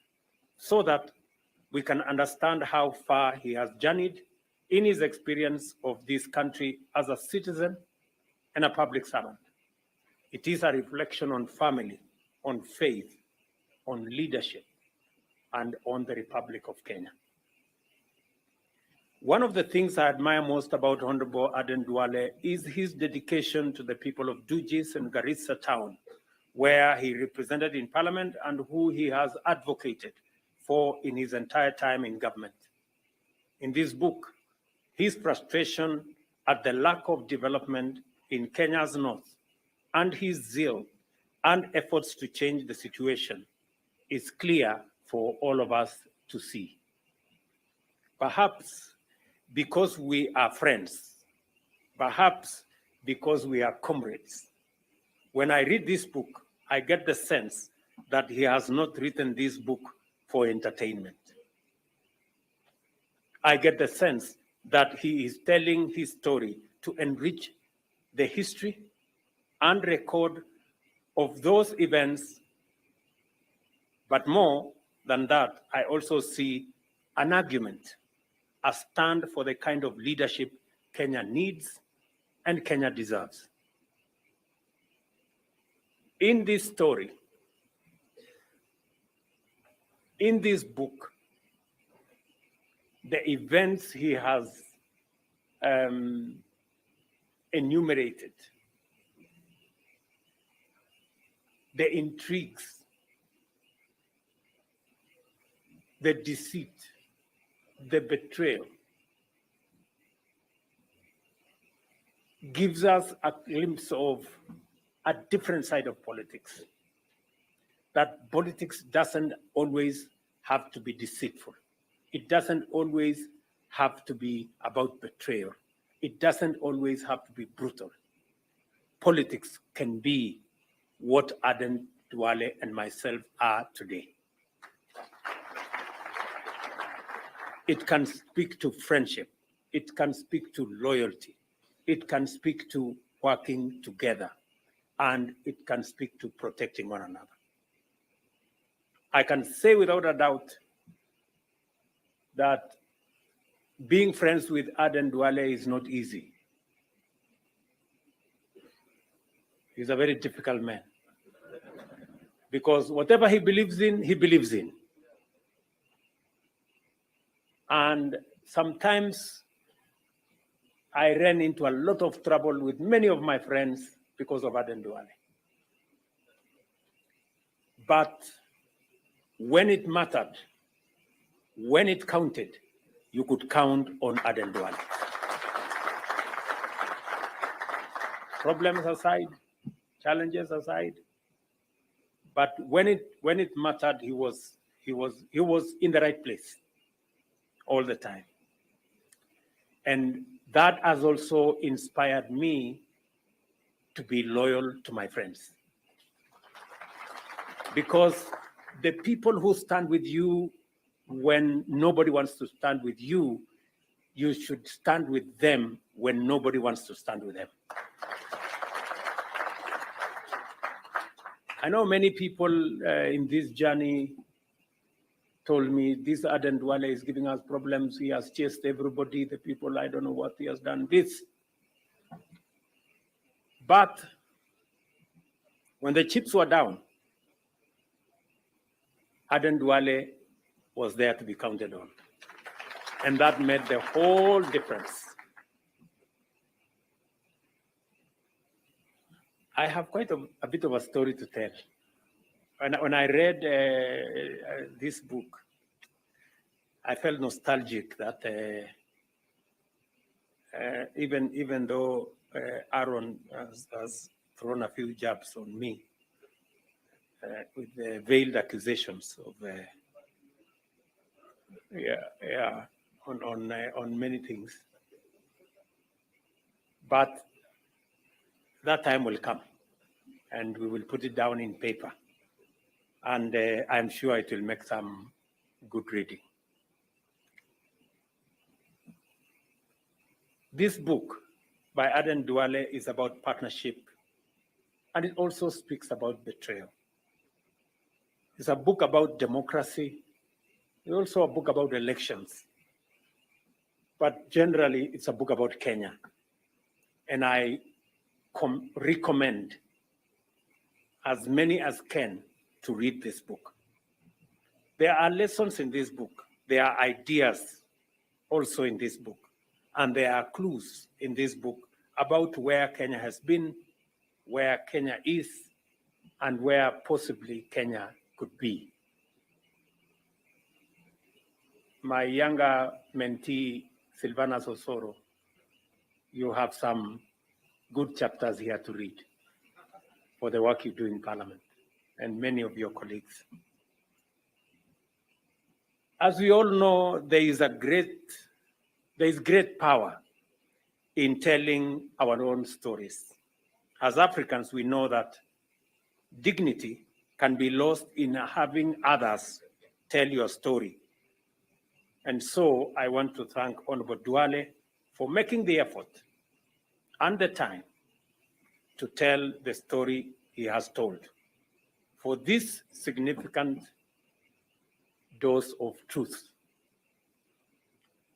so that we can understand how far he has journeyed in his experience of this country as a citizen and a public servant. It is a reflection on family, on faith, on leadership, and on the Republic of Kenya. One of the things I admire most about Honorable Aden Duale is his dedication to the people of Dujis and Garissa town, where he represented in parliament and who he has advocated for in his entire time in government. In this book, his frustration at the lack of development in Kenya's north and his zeal and efforts to change the situation is clear for all of us to see. Perhaps because we are friends, perhaps because we are comrades. When I read this book, I get the sense that he has not written this book for entertainment. I get the sense that he is telling his story to enrich the history and record of those events. But more than that, I also see an argument, a stand for the kind of leadership Kenya needs and Kenya deserves. In this story, in this book, the events he has enumerated, the intrigues, the deceit, the betrayal, gives us a glimpse of a different side of politics. That politics doesn't always have to be deceitful. It doesn't always have to be about betrayal. It doesn't always have to be brutal. Politics can be what Aden Duale and myself are today. It can speak to friendship. It can speak to loyalty. It can speak to working together. And it can speak to protecting one another. I can say without a doubt that being friends with Aden Duale is not easy. He's a very difficult man. Because whatever he believes in, he believes in. And sometimes I ran into a lot of trouble with many of my friends because of Aden Duale. But when it mattered, when it counted, you could count on Aden Duale. Problems aside, challenges aside, but when it mattered, he was in the right place all the time. And that has also inspired me to be loyal to my friends. Because the people who stand with you when nobody wants to stand with you, you should stand with them when nobody wants to stand with them. I know many people in this journey told me, this Aden Duale is giving us problems. He has chased everybody, the people, I don't know what he has done, this. But when the chips were down, Aden Duale was there to be counted on. And that made the whole difference. I have quite a bit of a story to tell. When I read this book, I felt nostalgic that even though Aaron has thrown a few jabs on me with the veiled accusations of on many things, but that time will come, and we will put it down in paper, and I'm sure it will make some good reading. This book by Aden Duale is about partnership, and it also speaks about betrayal. It's a book about democracy. It's also a book about elections. But generally, it's a book about Kenya. And I recommend as many as can to read this book. There are lessons in this book. There are ideas also in this book. And there are clues in this book about where Kenya has been, where Kenya is, and where possibly Kenya could be. My younger mentee, Silvana Sosoro, you have some good chapters here to read for the work you do in Parliament, and many of your colleagues. As we all know, there is great power in telling our own stories. As Africans, we know that dignity can be lost in having others tell your story. And so I want to thank Honorable Duale for making the effort and the time to tell the story he has told, for this significant dose of truth.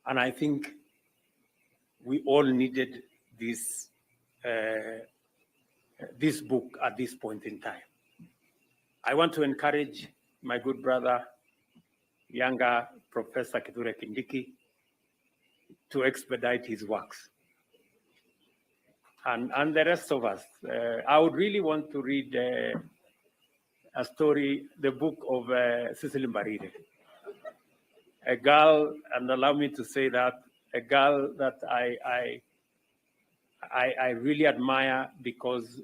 And I think we all needed this book at this point in time. I want to encourage my good brother, younger Professor Kithure Kindiki, to expedite his works. And the rest of us. I would really want to read a story, the book of Cecily Mbarire, a girl, and allow me to say that, a girl that I really admire because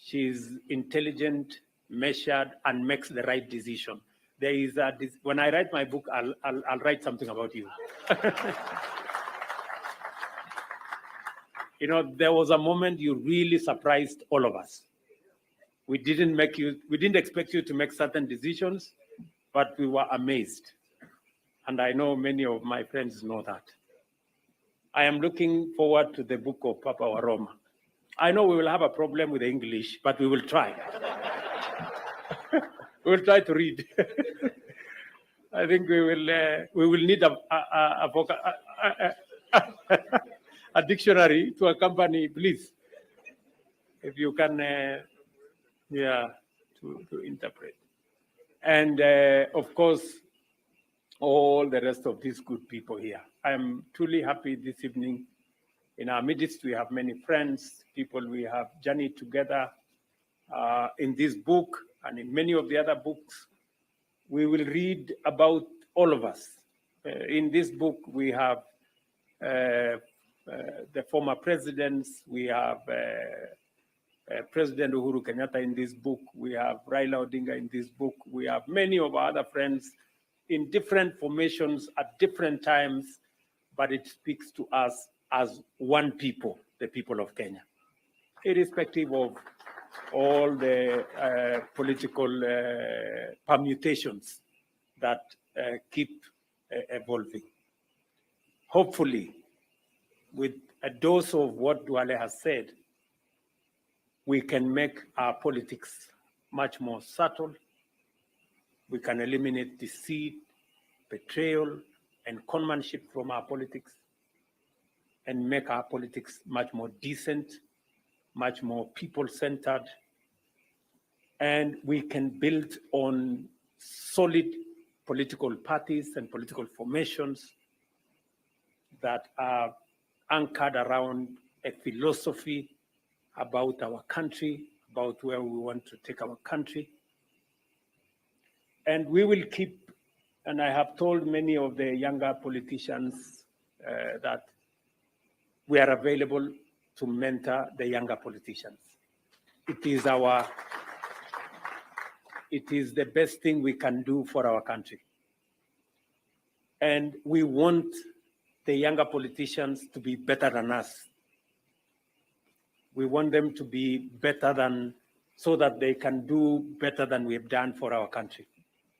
she's intelligent, measured, and makes the right decision. There is when I write my book, I'll write something about you. You know, there was a moment you really surprised all of us. We didn't expect you to make certain decisions, but we were amazed. And I know many of my friends know that. I am looking forward to the book of Papa Waroma. I know we will have a problem with the English, but we will try. We will try to read. I think we will need a dictionary to accompany, please, if you can, to interpret. And of course, all the rest of these good people here. I am truly happy this evening. In our midst, we have many friends, people we have journeyed together in this book and in many of the other books. We will read about all of us. In this book, we have the former presidents, we have President Uhuru Kenyatta in this book, we have Raila Odinga in this book, we have many of our other friends in different formations at different times, but it speaks to us as one people, the people of Kenya, irrespective of all the political permutations that keep evolving. Hopefully, with a dose of what Duale has said, we can make our politics much more subtle, we can eliminate deceit, betrayal, and conmanship from our politics and make our politics much more decent, much more people-centered, and we can build on solid political parties and political formations that are anchored around a philosophy about our country, about where we want to take our country. And we will keep, and I have told many of the younger politicians that we are available to mentor the younger politicians. It is the best thing we can do for our country. And we want the younger politicians to be better than us. We want them to be better than, so that they can do better than we've done for our country.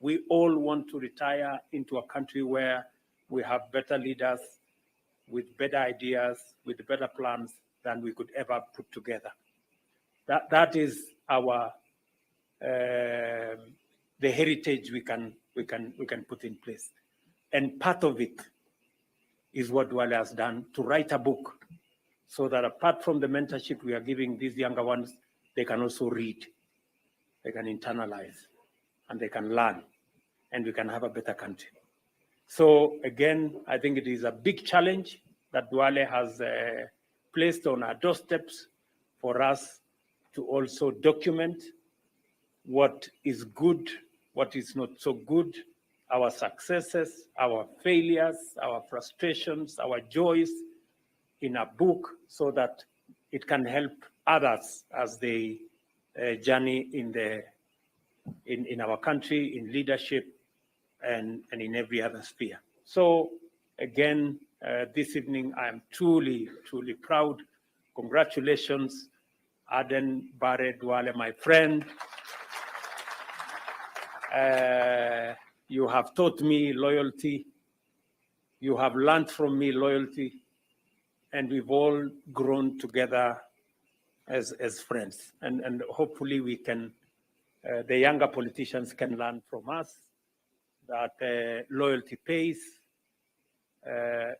We all want to retire into a country where we have better leaders with better ideas, with better plans than we could ever put together. That is our the heritage we can put in place. And part of it is what Duale has done, to write a book so that apart from the mentorship we are giving these younger ones, they can also read, they can internalize, and they can learn, and we can have a better country. So again, I think it is a big challenge that Duale has placed on our doorsteps for us to also document what is good, what is not so good, our successes, our failures, our frustrations, our joys in a book, so that it can help others as they journey in our country, in leadership, and in every other sphere. So again, this evening, I am truly, truly proud. Congratulations, Aden Duale, my friend. You have taught me loyalty. You have learned from me loyalty. And we've all grown together as friends. And hopefully we can, the younger politicians can learn from us that loyalty pays.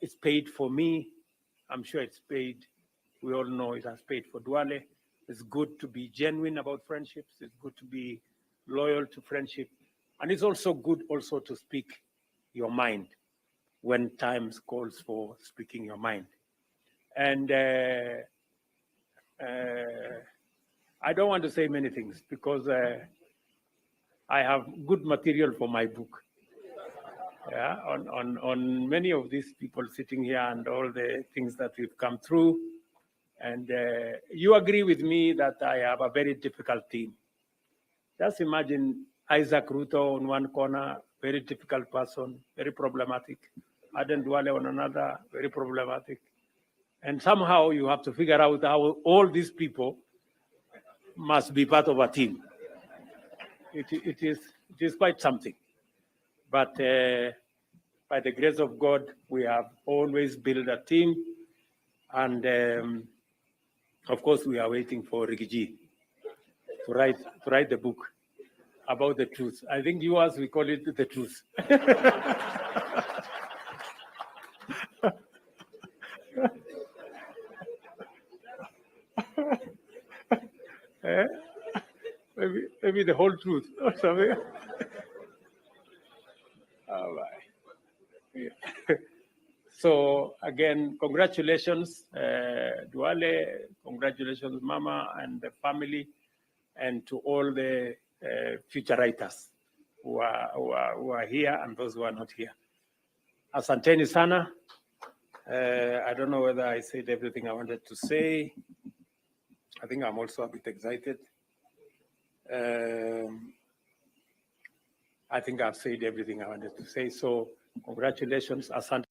It's paid for me. I'm sure it's paid. We all know it has paid for Duale. It's good to be genuine about friendships. It's good to be loyal to friendship. And it's also good also to speak your mind when times calls for speaking your mind. And I don't want to say many things because I have good material for my book. Yeah, on many of these people sitting here and all the things that we've come through. And you agree with me that I have a very difficult team. Just imagine Isaac Ruto on one corner, very difficult person, very problematic. Aden Duale on another, very problematic. And somehow you have to figure out how all these people must be part of a team. It is quite something. But by the grace of God, we have always built a team. And of course, we are waiting for Rigiji to write the book about the truth. I think yours, we call it the truth. Maybe the whole truth or something. All right. Yeah. So again, congratulations, Duale. Congratulations, Mama and the family, and to all the future writers who are here and those who are not here. Asanteni sana. I don't know whether I said everything I wanted to say. I think I'm also a bit excited. I think I've said everything I wanted to say. So congratulations, Asante.